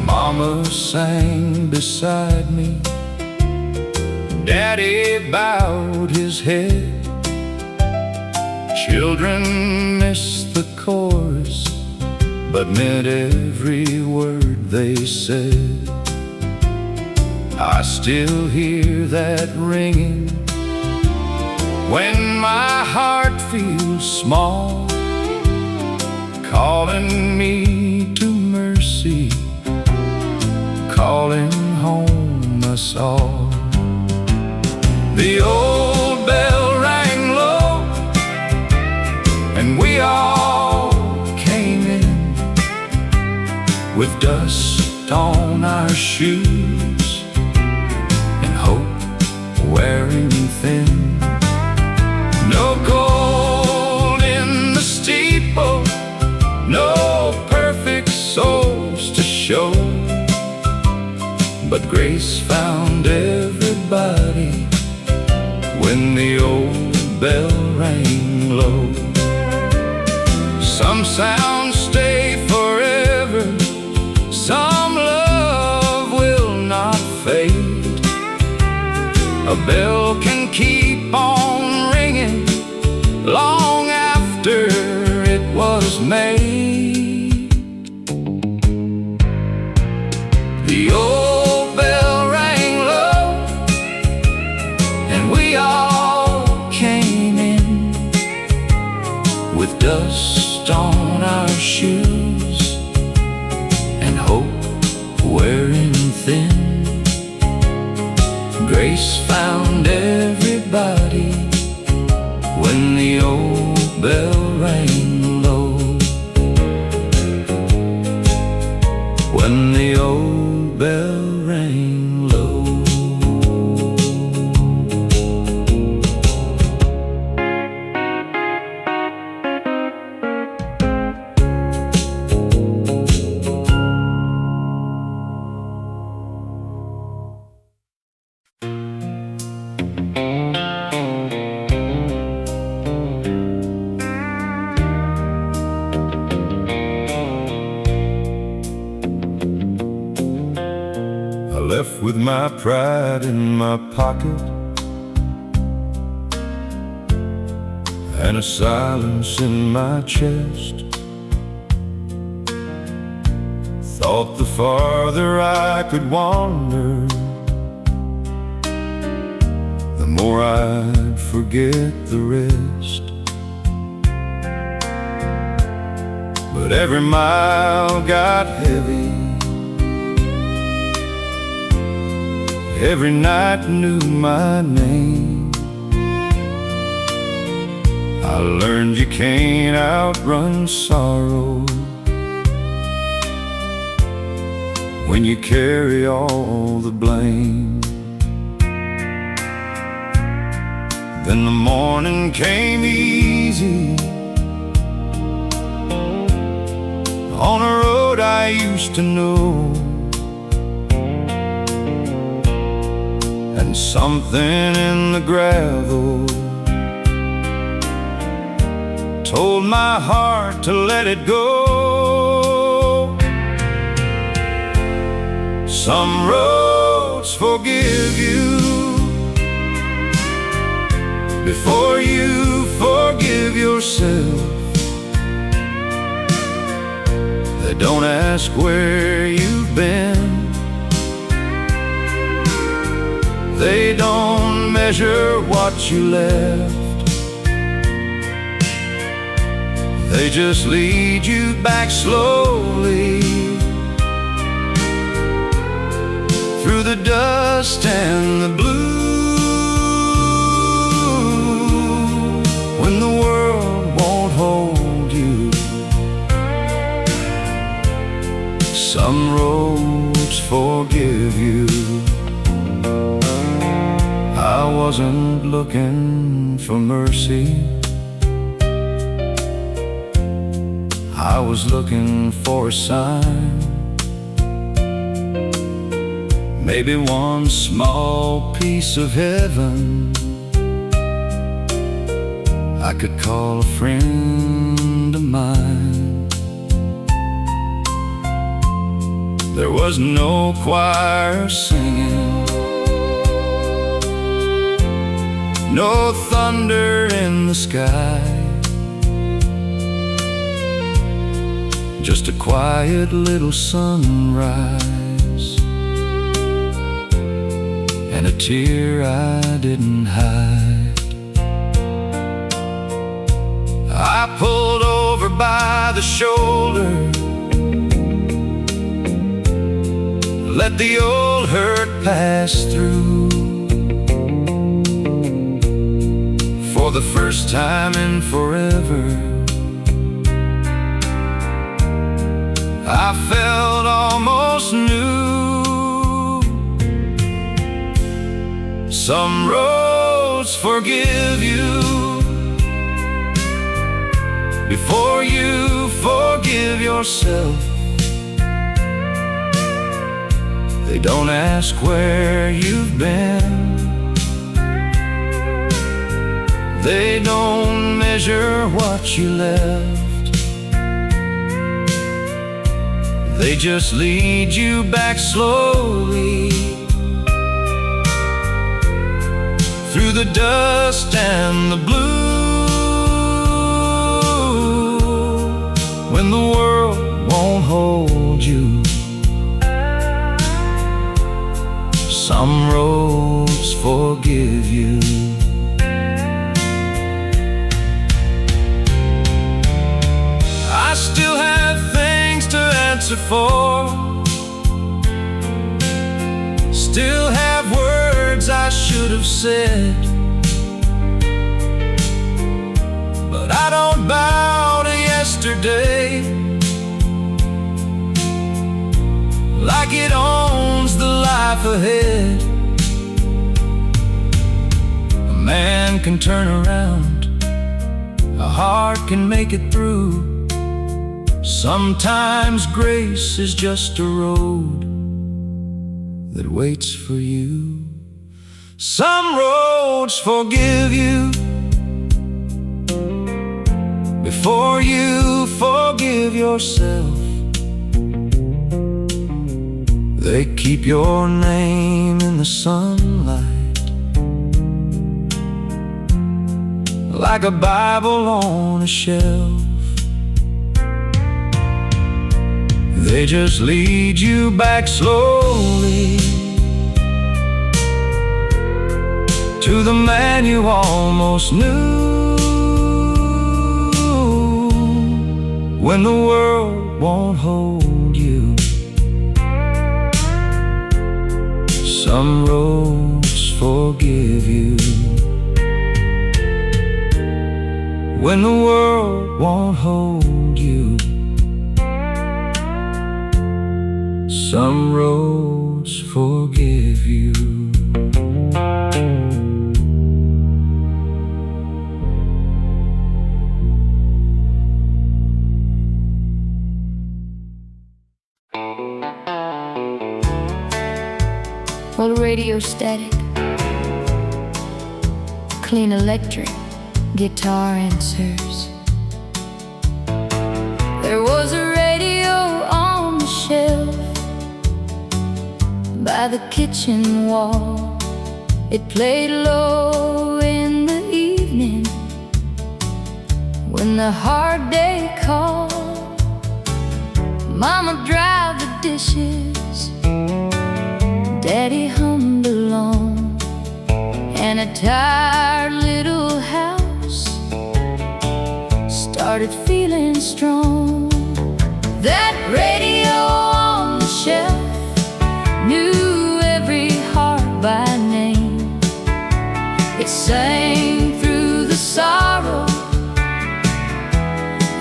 Mama sang beside me, Daddy bowed his head. Children missed the chorus, but meant every word they said. I still hear that ringing when my heart feels small, calling me to mercy, calling home us all. The old bell rang low, and we all came in with dust on our shoes and hope wearing thin. No gold in the steeple, no perfect souls to show, but grace found everybody when the old bell rang low. Some sounds stay forever, some love will not fade. A bell can keep on ringing long after it was made. The old bell rang low, and we all came in with dust on our shoes and hope wearing thin. Grace found everybody when the old bell rang low. When the old bell rang low. Left with my pride in my pocket and a silence in my chest. Thought the farther I could wander, the more I'd forget the rest. But every mile got heavy, every night knew my name. I learned you can't outrun sorrow when you carry all the blame. Then the morning came easy on a road I used to know, and something in the gravel told my heart to let it go. Some roads forgive you before you forgive yourself. They don't ask where you've been, they don't measure what you left. They just lead you back slowly through the dust and the blue, when the world won't hold you. Some roads forgive you. I wasn't looking for mercy, I was looking for a sign. Maybe one small piece of heaven I could call a friend of mine. There was no choir singing, no thunder in the sky, just a quiet little sunrise and a tear I didn't hide. I pulled over by the shoulder, let the old hurt pass through. For the first time in forever, I felt almost new. Some roads forgive you before you forgive yourself. They don't ask where you've been, they don't measure what you left. They just lead you back slowly through the dust and the blue, when the world won't hold you. Some roads forgive you. I still have things to answer for, still have words I should have said, but I don't bow to yesterday like it owns the life ahead. A man can turn around, a heart can make it through. Sometimes grace is just a road that waits for you. Some roads forgive you before you forgive yourself. They keep your name in the sunlight like a Bible on a shelf. They just lead you back slowly to the man you almost knew. When the world won't hold you, some roads forgive you. When the world won't hold you, some roads forgive you.
Well, radio static, clean electric, guitar answers. There was a radio on the shelf by the kitchen wall. It played low in the evening when the hard day called. Mama dried the dishes, Daddy hummed along, and a tired little house started feeling strong. That radio on the shelf knew every heart by name. It sang through the sorrow,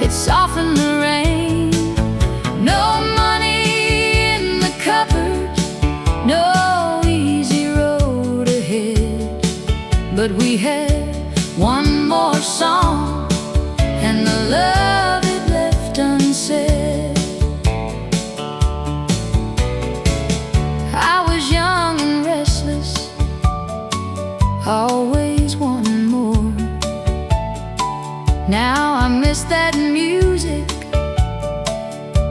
it softened the rain. No money in the cupboard, no easy road ahead, but we had one more song and the love it left unsaid. I was young and restless, always wanting more. Now I miss that music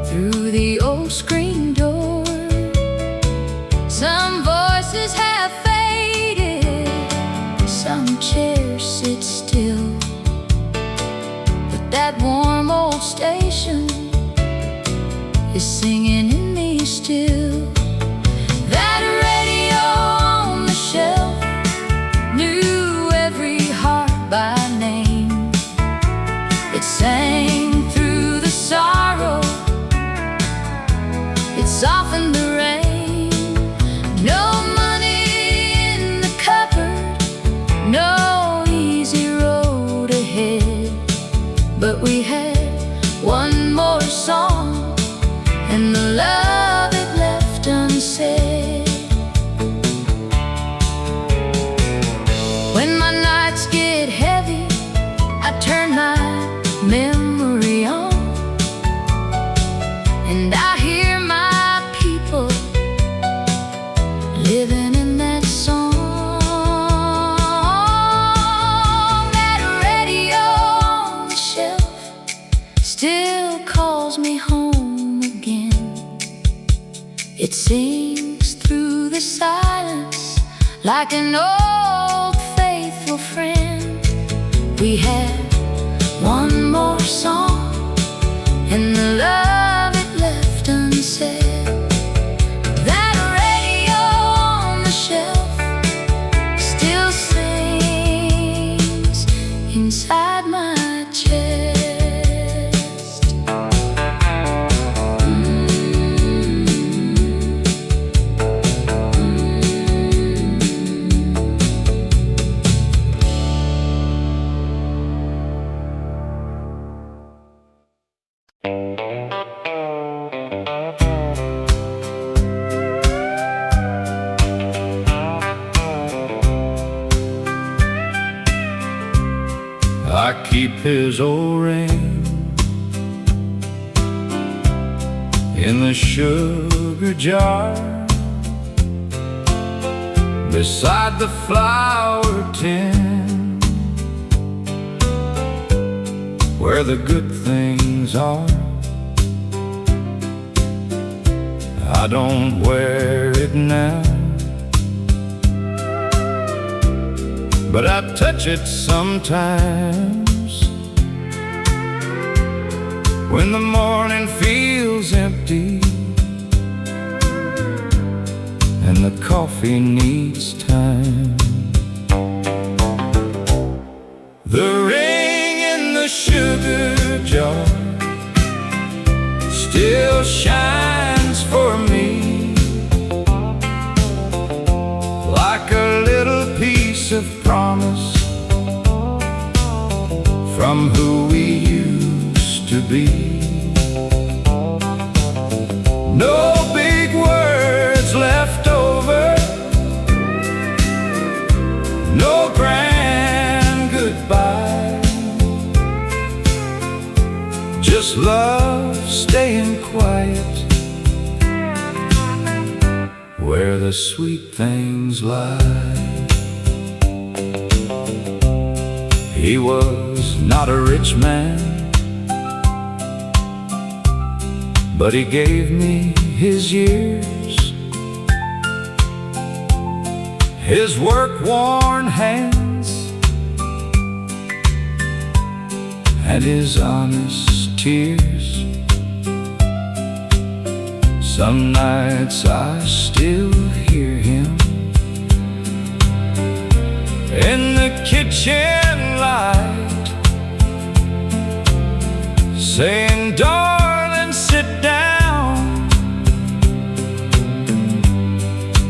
through the old screen door. Some voices have faded, some chairs sit still, but that warm old station is singing in me still. That radio on the shelf knew every heart by name. It sang through the sorrow, it softened the rain. No money in the cupboard, no easy road ahead, but we had one more song and the love it left unsaid. When my nights get heavy, I turn my memory on, and I hear my people living in that song. That radio on the shelf still calls me home again. It sings through the silence like an old faithful friend. We had one more song and the love it left unsaid. That radio on the shelf still sings inside my chest.
I keep his old ring in the sugar jar beside the flour tin where the good things are. I don't wear it now, but I touch it sometimes when the morning feels empty and the coffee needs time. The ring in the sugar jar still shines for me, like a little piece of promise from who we used to be. No big words left over, no grand goodbye, just love staying quiet where the sweet things lie. He was not a rich man, but he gave me his years, his work-worn hands, and his honest tears. Some nights I still hear him in the kitchen light, saying, "Darling, sit down,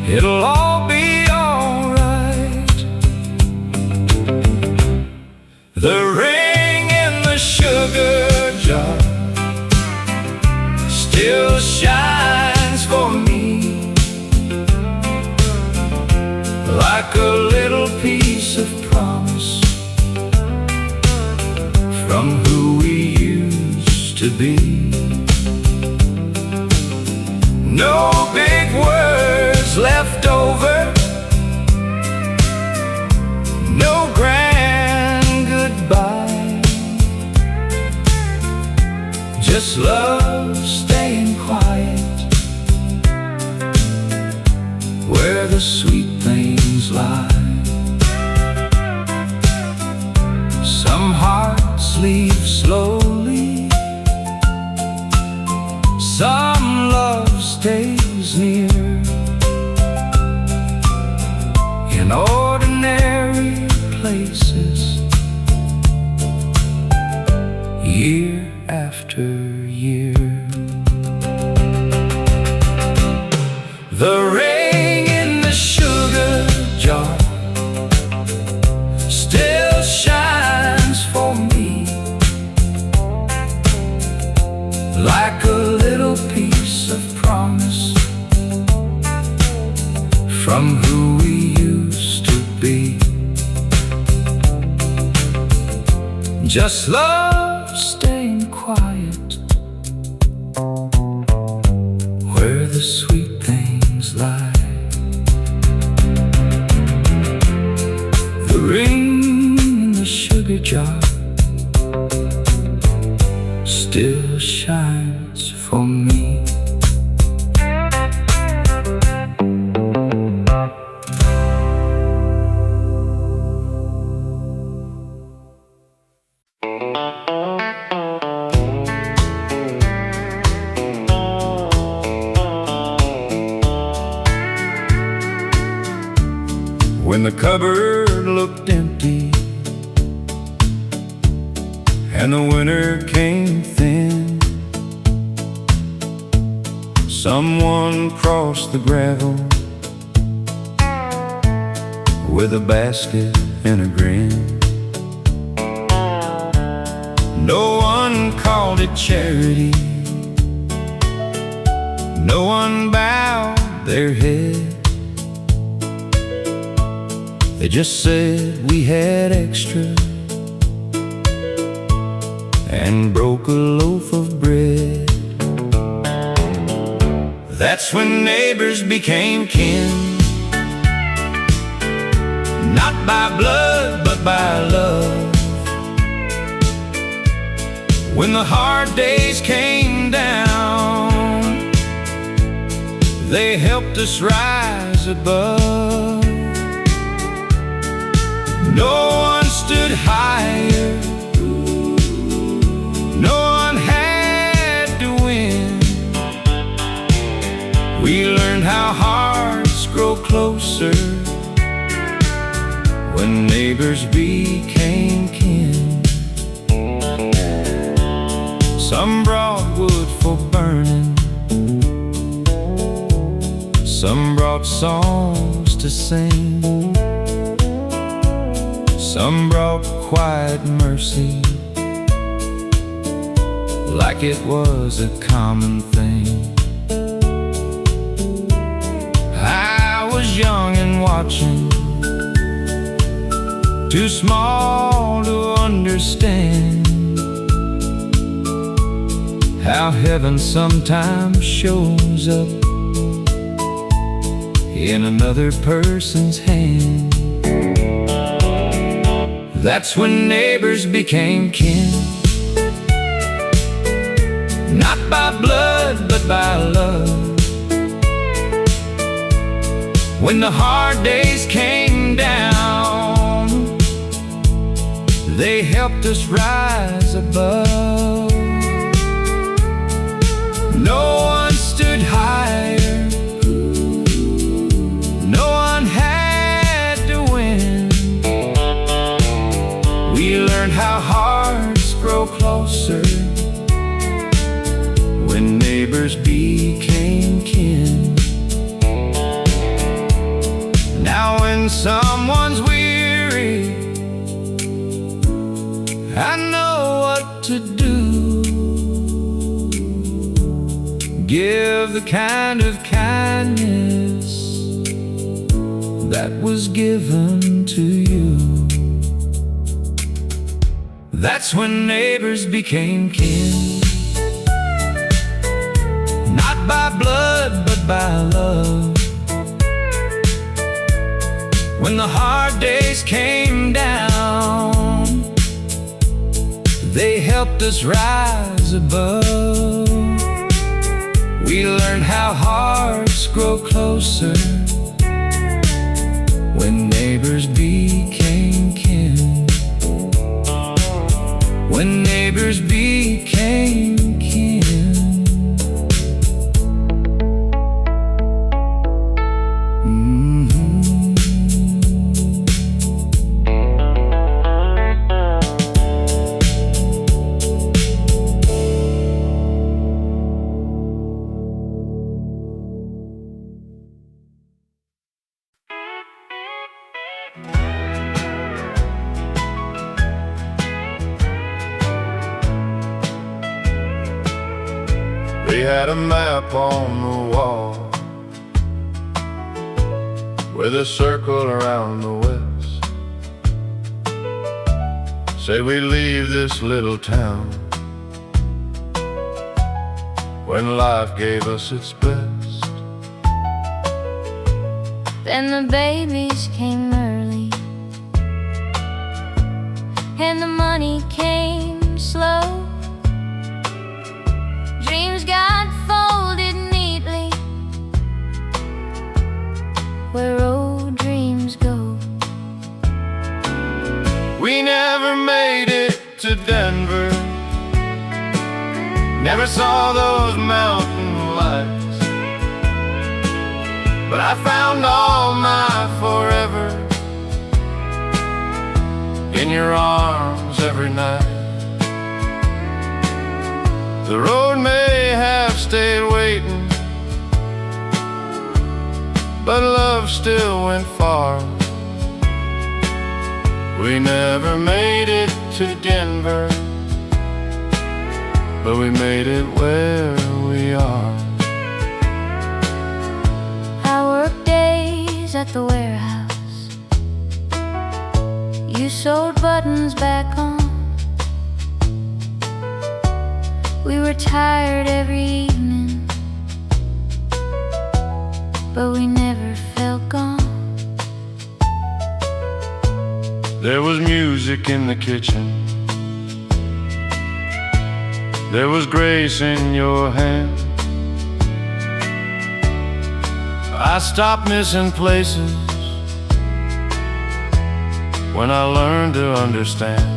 it'll all be all right." The ring in the sugar jar still shines for me, like a little piece of promise from who we used to be. No big words left over, no grand goodbye, just love staying quiet where the sweet things lie. Some hearts leave slowly, some love stays near, in ordinary places, year after year. The ring in the sugar jar still shines for me, like a little piece of promise from who we used to be. Just love staying quiet where the sweet things lie. The ring in the sugar jar still shines for me. When the cupboard looked empty and the winter came thin, someone crossed the gravel with a basket and a grin. No one called it charity, no one bowed their head. They just said we had extra and broke a loaf of bread. That's when neighbors became kin, not by blood but by love. When the hard days came down, they helped us rise above. No one stood higher, no one had to win. We learned how hearts grow closer when neighbors became kin. Some brought wood for burning, some brought songs to sing, some brought quiet mercy, like it was a common thing. I was young and watching, too small to understand how heaven sometimes shows up in another person's hand. That's when neighbors became kin, not by blood but by love. When the hard days came down, they helped us rise above. No one stood higher, no one had to win. We learned how hearts grow closer when neighbors became kin. Now when someone's weary, I know what to do. Give the kind of kindness that was given to you. That's when neighbors became kin, not by blood but by love. When the hard days came down, they helped us rise above. We learned how hearts grow closer when neighbors became kin. When neighbors became kin.
They had a map on the wall with a circle around the west. Say we leave this little town when life gave us its best.
Then the babies came early, and the money came slow. Dreams got folded neatly where old dreams go.
We never made it to Denver, never saw those mountain lights, but I found all my forever in your arms every night. The road may have stayed waiting, but love still went far. We never made it to Denver, but we made it where we are.
I worked days at the warehouse, you sewed buttons back on. We were tired every evening, but we never felt gone.
There was music in the kitchen, there was grace in your hand. I stopped missing places when I learned to understand.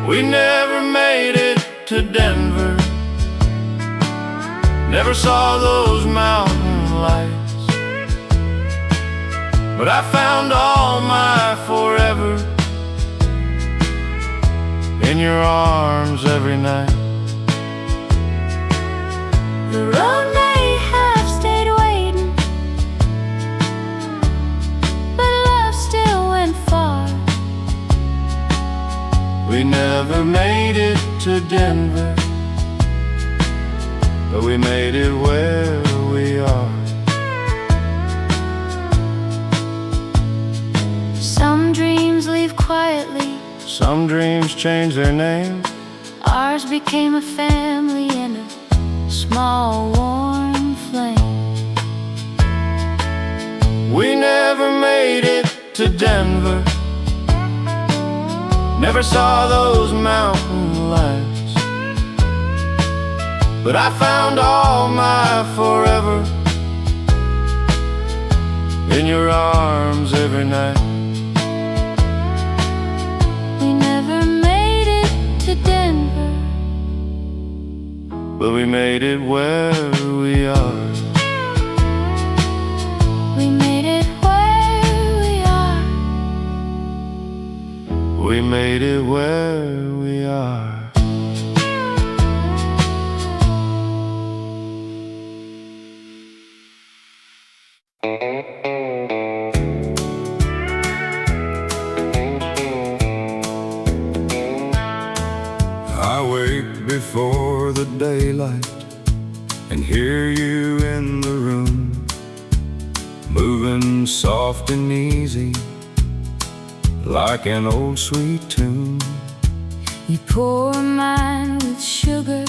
We never made it to Denver, never saw those mountain lights, but I found all my forever in in your arms every night.
The road may have stayed waiting, but love still went far.
We never made it to Denver, but we made it where we are.
Some dreams leave quietly,
Some dreams change their name.
ours became a family and a small warm flame.
We never made it to Denver, never saw those mountain lights, but I found all my forever in your arms every night.
We never made it to Denver,
but we made it where we are.
we made it where we are.
We made it where we are.
I wake before the daylight and hear you in the room, moving soft and easy like an old sweet tune.
You pour mine with sugar,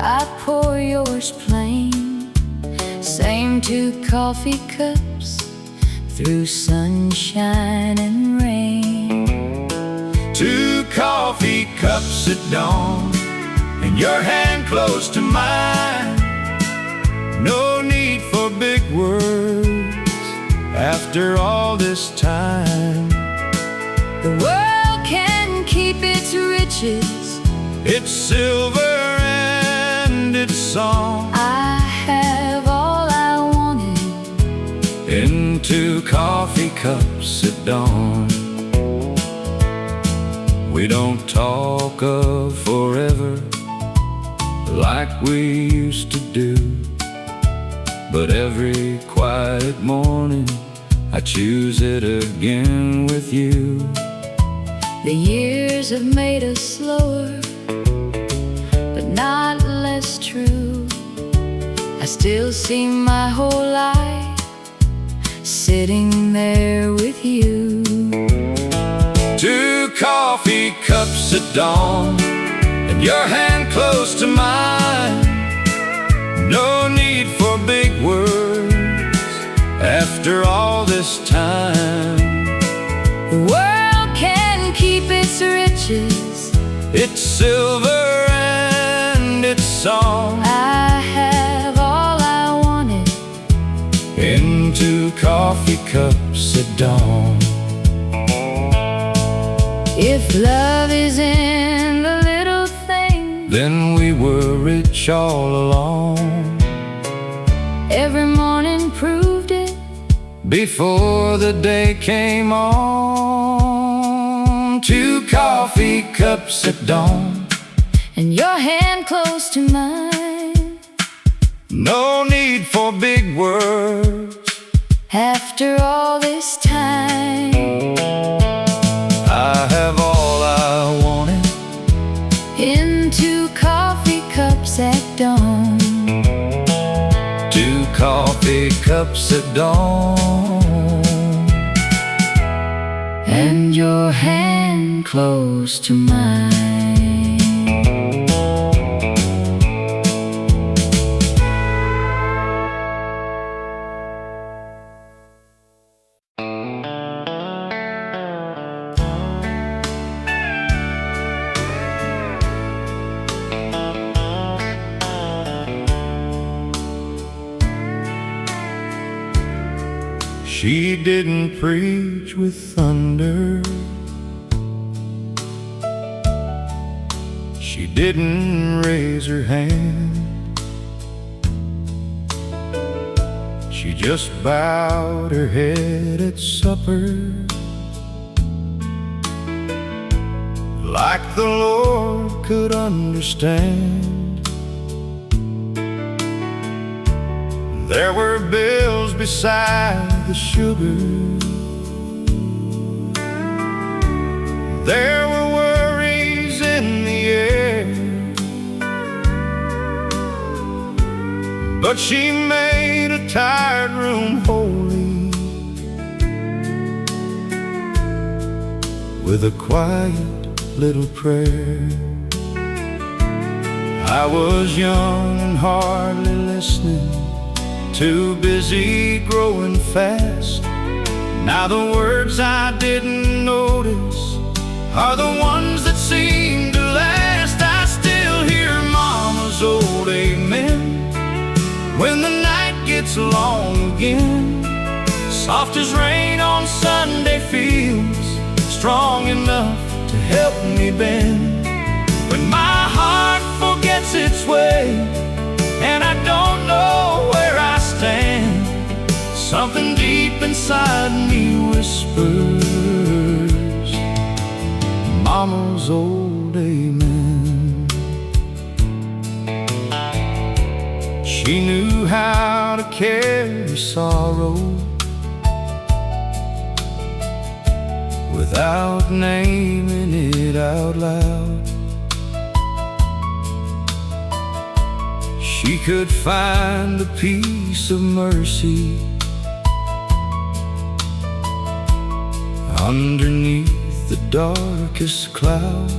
I pour yours plain. Same 2 coffee cups through sunshine and rain.
2 coffee cups at dawn and your hand close to mine. No need for big words after all this time.
The world can keep its riches,
It's silver and it's song
I have all I wanted
in 2 coffee cups at dawn. We don't talk of forever like we used to do, but every quiet morning I choose it again with you.
The years have made us slower, but not less true. I still see my whole life sitting there with you.
2 coffee cups at dawn and your hand close to mine. No need for big words after all this time.
The world can keep its riches,
It's silver and it's song
I have all I wanted
in 2 coffee cups at dawn.
If love is in the little things,
Then we were rich all along.
every morning proved it.
Before the day came on, 2 coffee cups at dawn,
And your hand close to mine.
no need for big words
After all this time,
I have all I wanted
in 2 coffee cups at dawn.
2 coffee cups at dawn,
And your hand close to mine.
She didn't preach with thunder, she didn't raise her hand. She just bowed her head at supper like the Lord could understand. There were bills beside the sugar. There were worries in the air, but she made a tired room holy with a quiet little prayer. I was young and hardly listening, too busy growing fast. Now the words I didn't notice are the ones that seem to last. I still hear Mama's old amen when the night gets long again, soft as rain on Sunday fields, strong enough to help me bend. When my heart forgets its way and I don't know where I stand, something deep inside me whispers Mama's old amen. She knew how to carry sorrow without naming it out loud. She could find the peace of mercy underneath the darkest cloud.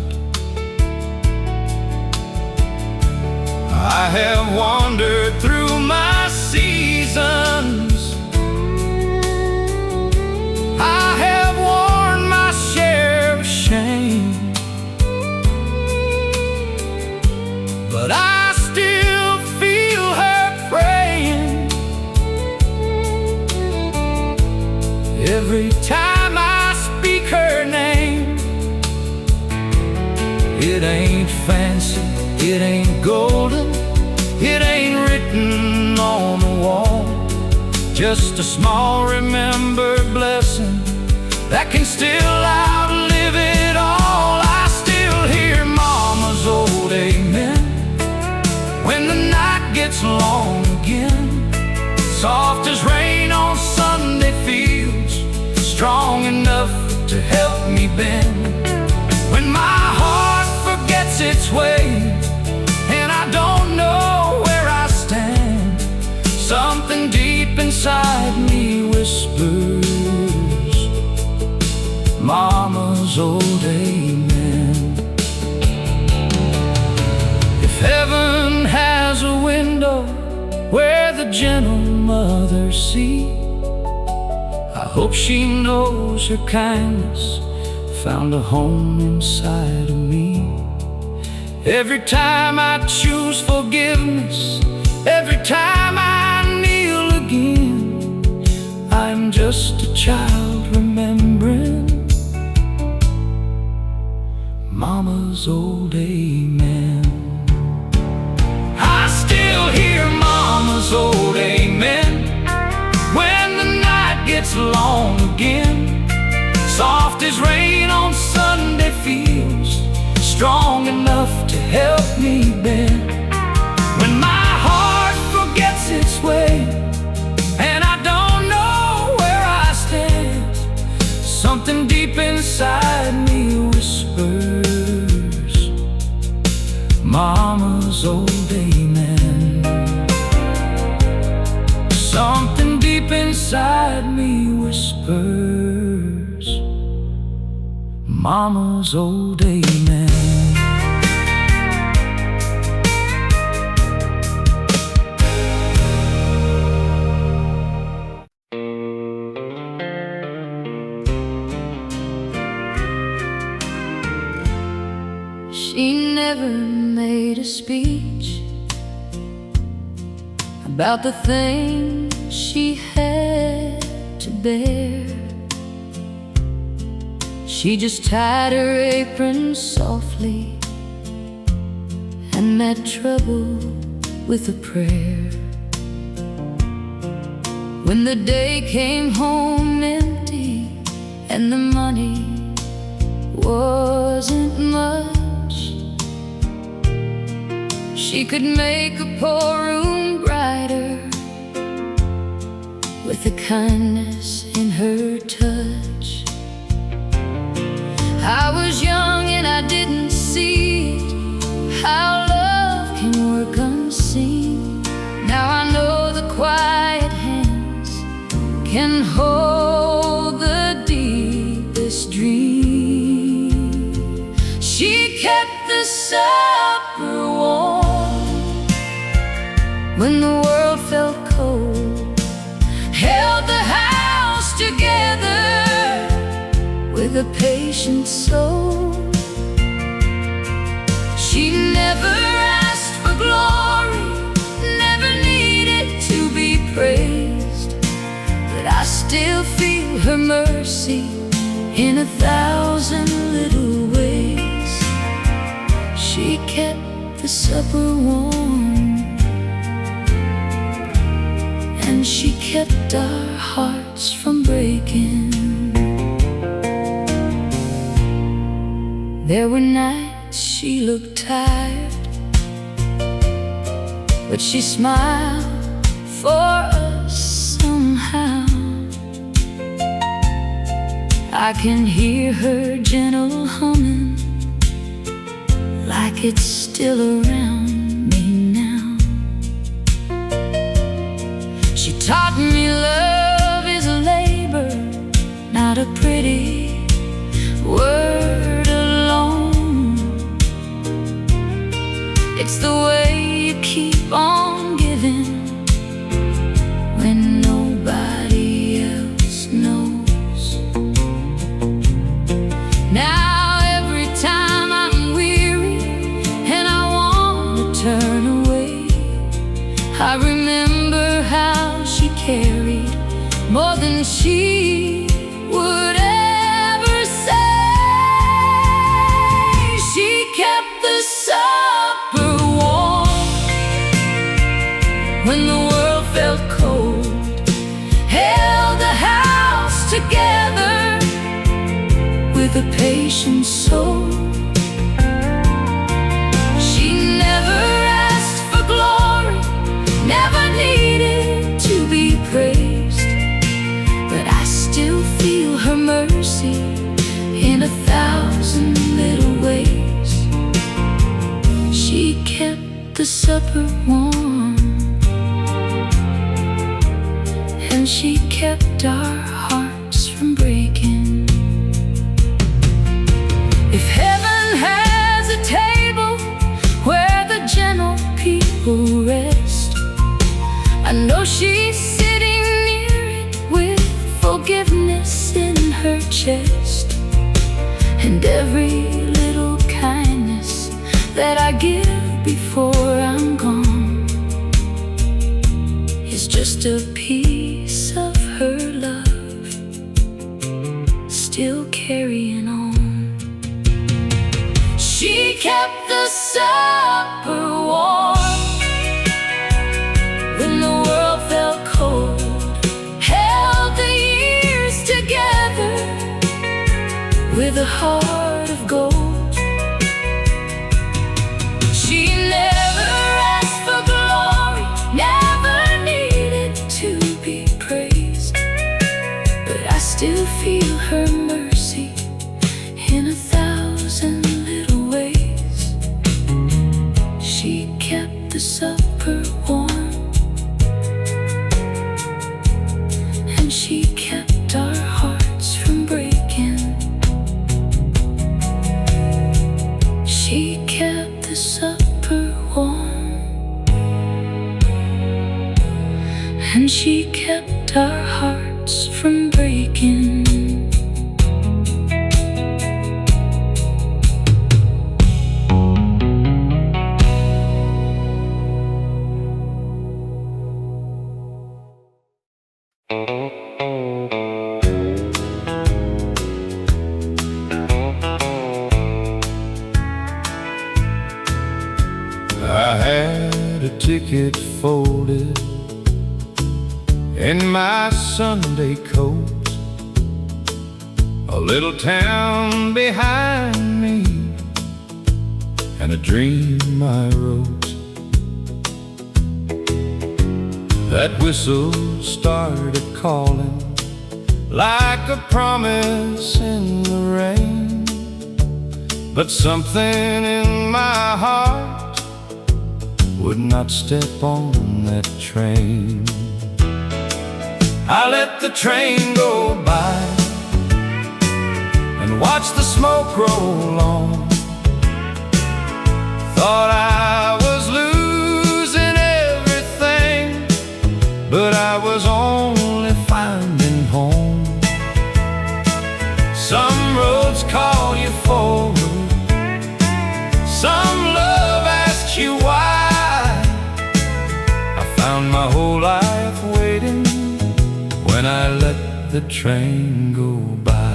I have wandered through my seasons, I have worn my share of shame, but I still feel her praying every time I speak her name. It ain't fancy, it ain't golden, it ain't written on the wall, just a small remembered blessing that can still outlive it all. I still hear Mama's old amen when the night gets long again, soft as rain on Sunday fields, strong enough to help me bend. When my heart forgets its way and I don't know where I stand, something deep inside me whispers Mama's old amen. If heaven has a window where the gentle mothers see, I hope she knows her kindness found a home inside of me. Every time I choose forgiveness, every time I kneel again, I'm just a child remembering Mama's old amen. I still hear Mama's old amen when the night gets long again, soft as rain on Sunday fields, strong enough to help me bend. When my heart forgets its way and I don't know where I stand, something deep inside me whispers Mama's old amen. Something deep inside me whispers Mama's old amen.
She never made a speech about the things she had to bear. She just tied her apron softly and met trouble with a prayer. When the day came home empty and the money was wasn't much. She could make a poor room brighter with the kindness in her touch. I was young and I didn't see how love can work unseen. Now I know the quiet hands can hold the deepest dream. She kept the supper warm when the world felt cold, held the house together with a patient soul. She never asked for glory, never needed to be praised, but I still feel her mercy in 1,000 little ways. She kept the supper warm, and she kept our hearts from breaking. There were nights she looked tired, but she smiled for us somehow. I can hear her gentle humming, like it's still around me now. She taught me love is a labor, not a pretty word alone. It's the way you keep on giving when nobody else knows. Now every time I'm weary and I want to turn away, I remember how she carried more than she would ever say. She kept the supper warm when the world felt cold, held the house together with a patient soul. She never asked for glory, never needed to be praised, but I still feel her mercy in 1,000 little ways. She kept the supper warm, and she kept our hearts from breaking. If heaven has a table where the gentle people rest, I know she's sitting near it with forgiveness in her chest. And every little kindness that I give before I'm gone is just a piece of her love, still carrying on. She kept the supper warm when the world felt cold, held the years together with a heart of gold. She never asked for glory, never needed to be praised, but I still feel her mercy in 1,000 little ways. She kept the supper warm, and she kept our hearts from breaking. She kept the supper warm, and she kept our hearts from breaking.
I had a ticket folded in my Sunday coat, a little town behind me a dream I wrote. That whistle started calling like a promise in the rain, but something in my heart would not step on that train. I let the train go by and watched the smoke roll on. Thought I was losing everything, but I was only finding home. Some roads call you forward, some love asks you why. I found my whole life waiting when I let the train go by.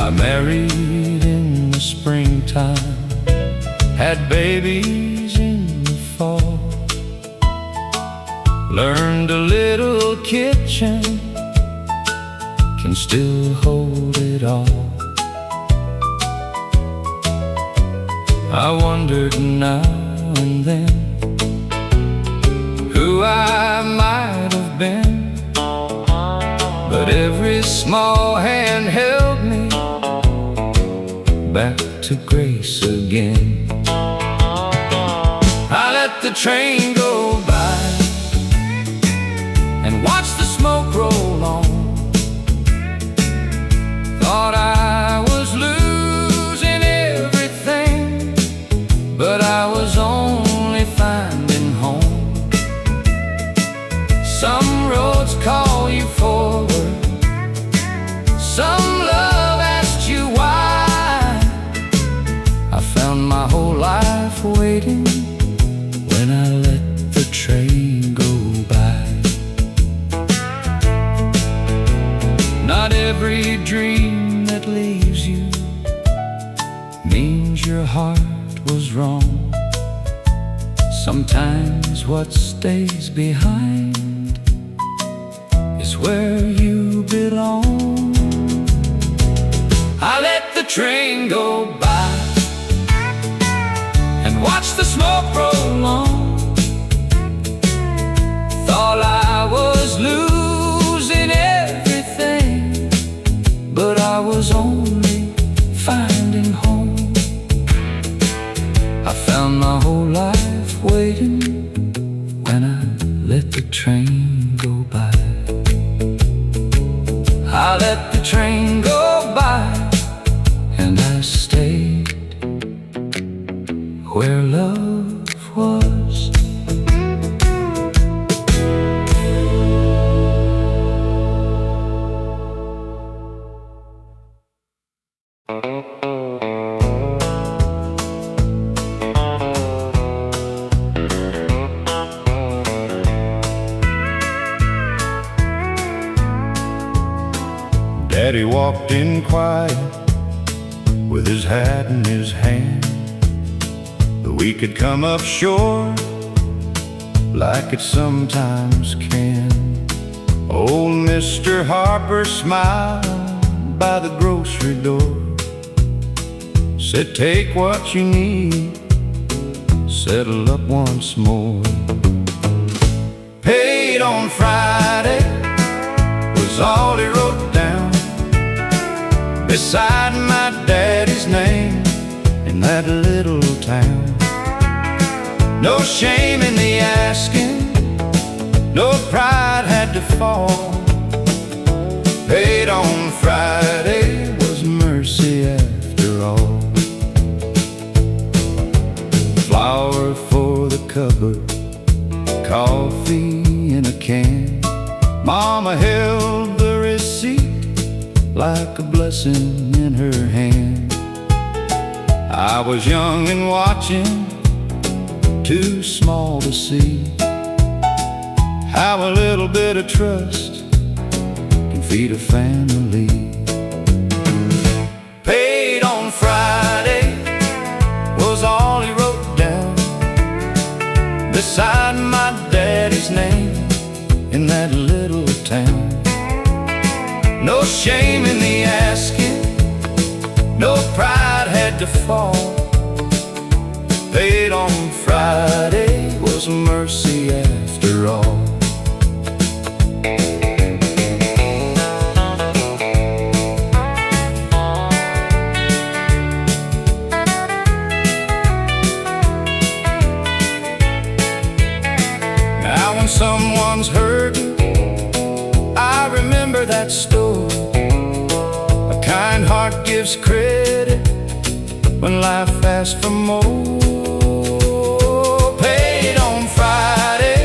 I married in the springtime, had babies in the fall, learned a little kitchen can still hold it all. I wondered now and then who I might have been, but every small hand held me back to grace again. I let the train go by and watched the smoke roll on. Thought I was losing everything, but I was only finding home. Some roads call you forward, some love asks you why. I found my whole life waiting when I let the train go by. Not every dream that leaves you means your heart was wrong. Sometimes what stays behind is where you belong. I let the train go by and watched the smoke roll on. Thought I was losing everything, but I was only finding home. I found my whole life waiting when I let the train go by. I let the train go by and I stayed where love was. Daddy walked in quiet with his hat in his hand. The week had come up short like it sometimes can. Old Mr. Harper smiled by the grocery door, said take what you need, settle up once more. Paid on Friday was all he wrote down beside my daddy's name in that little town. No shame in the asking, no pride had to fall. Paid on Friday was mercy after all. Flour for the cupboard, coffee in a can. Mama held the receipt like a blessing in her hand. I was young and watching, too small to see how a little bit of trust can feed a family. Paid on Friday was all he wrote down beside my daddy's name in that little town. No shame in the asking, no pride to fall. Paid on Friday was mercy after all. Now when someone's hurting, I remember that story. A kind heart gives credit when life asks for more. Paid on Friday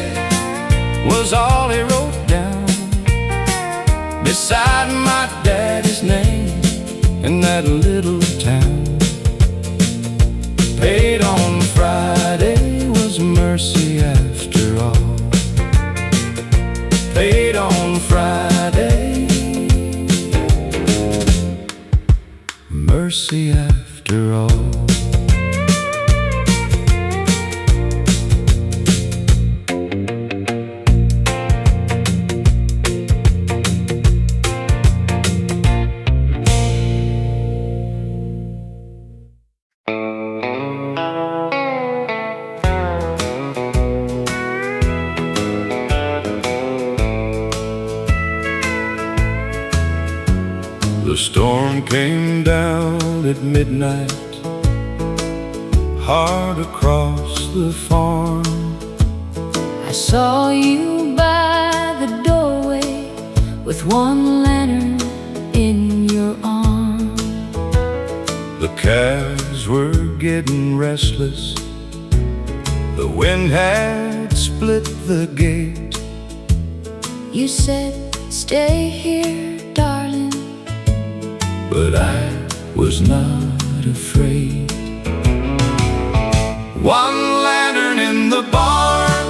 was all he wrote down beside my daddy's name in that little town. Paid on Friday was mercy after all. Paid on Friday, mercy after all. The storm came down at midnight, hard across the farm.
I saw you by the doorway with one lantern in your arm.
The calves were getting restless. The wind had split the gate.
You said, "Stay here, darling."
But I was not afraid. One lantern in the barn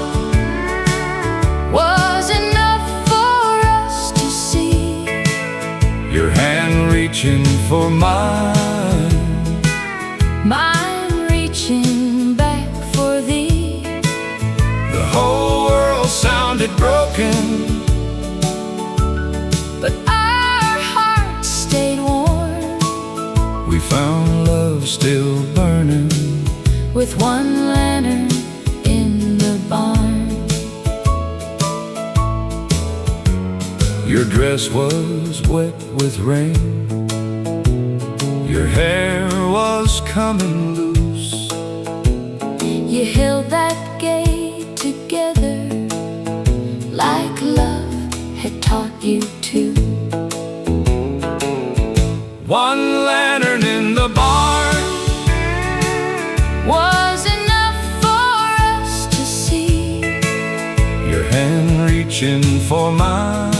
Was enough for us to see.
your hand reaching for mine,
Mine reaching back for thee.
the whole world sounded broken,
But our hearts stayed warm
we found love still burning.
with one lantern in the barn.
Your dress was wet with rain, your hair was coming loose.
You held that gate together like love had taught you to.
One lantern in the barn
Was enough for us to see.
your hand reaching for mine,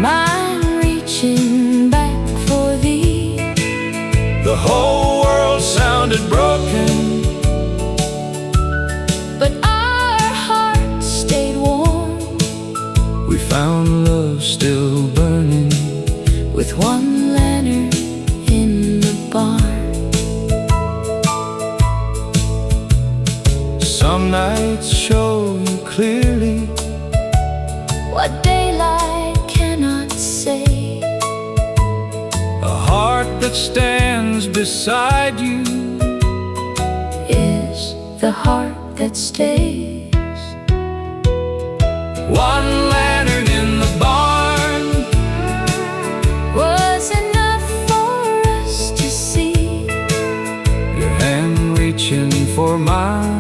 Mine reaching back for thee.
the whole world sounded broken,
But our hearts stayed warm
we found love still burning.
with one lantern in the barn.
Some nights show you clearly
What daylight cannot say.
a heart that stands beside you.
Is the heart that stays.
One lantern in the barn
Was enough for us to see.
your hand reaching for mine,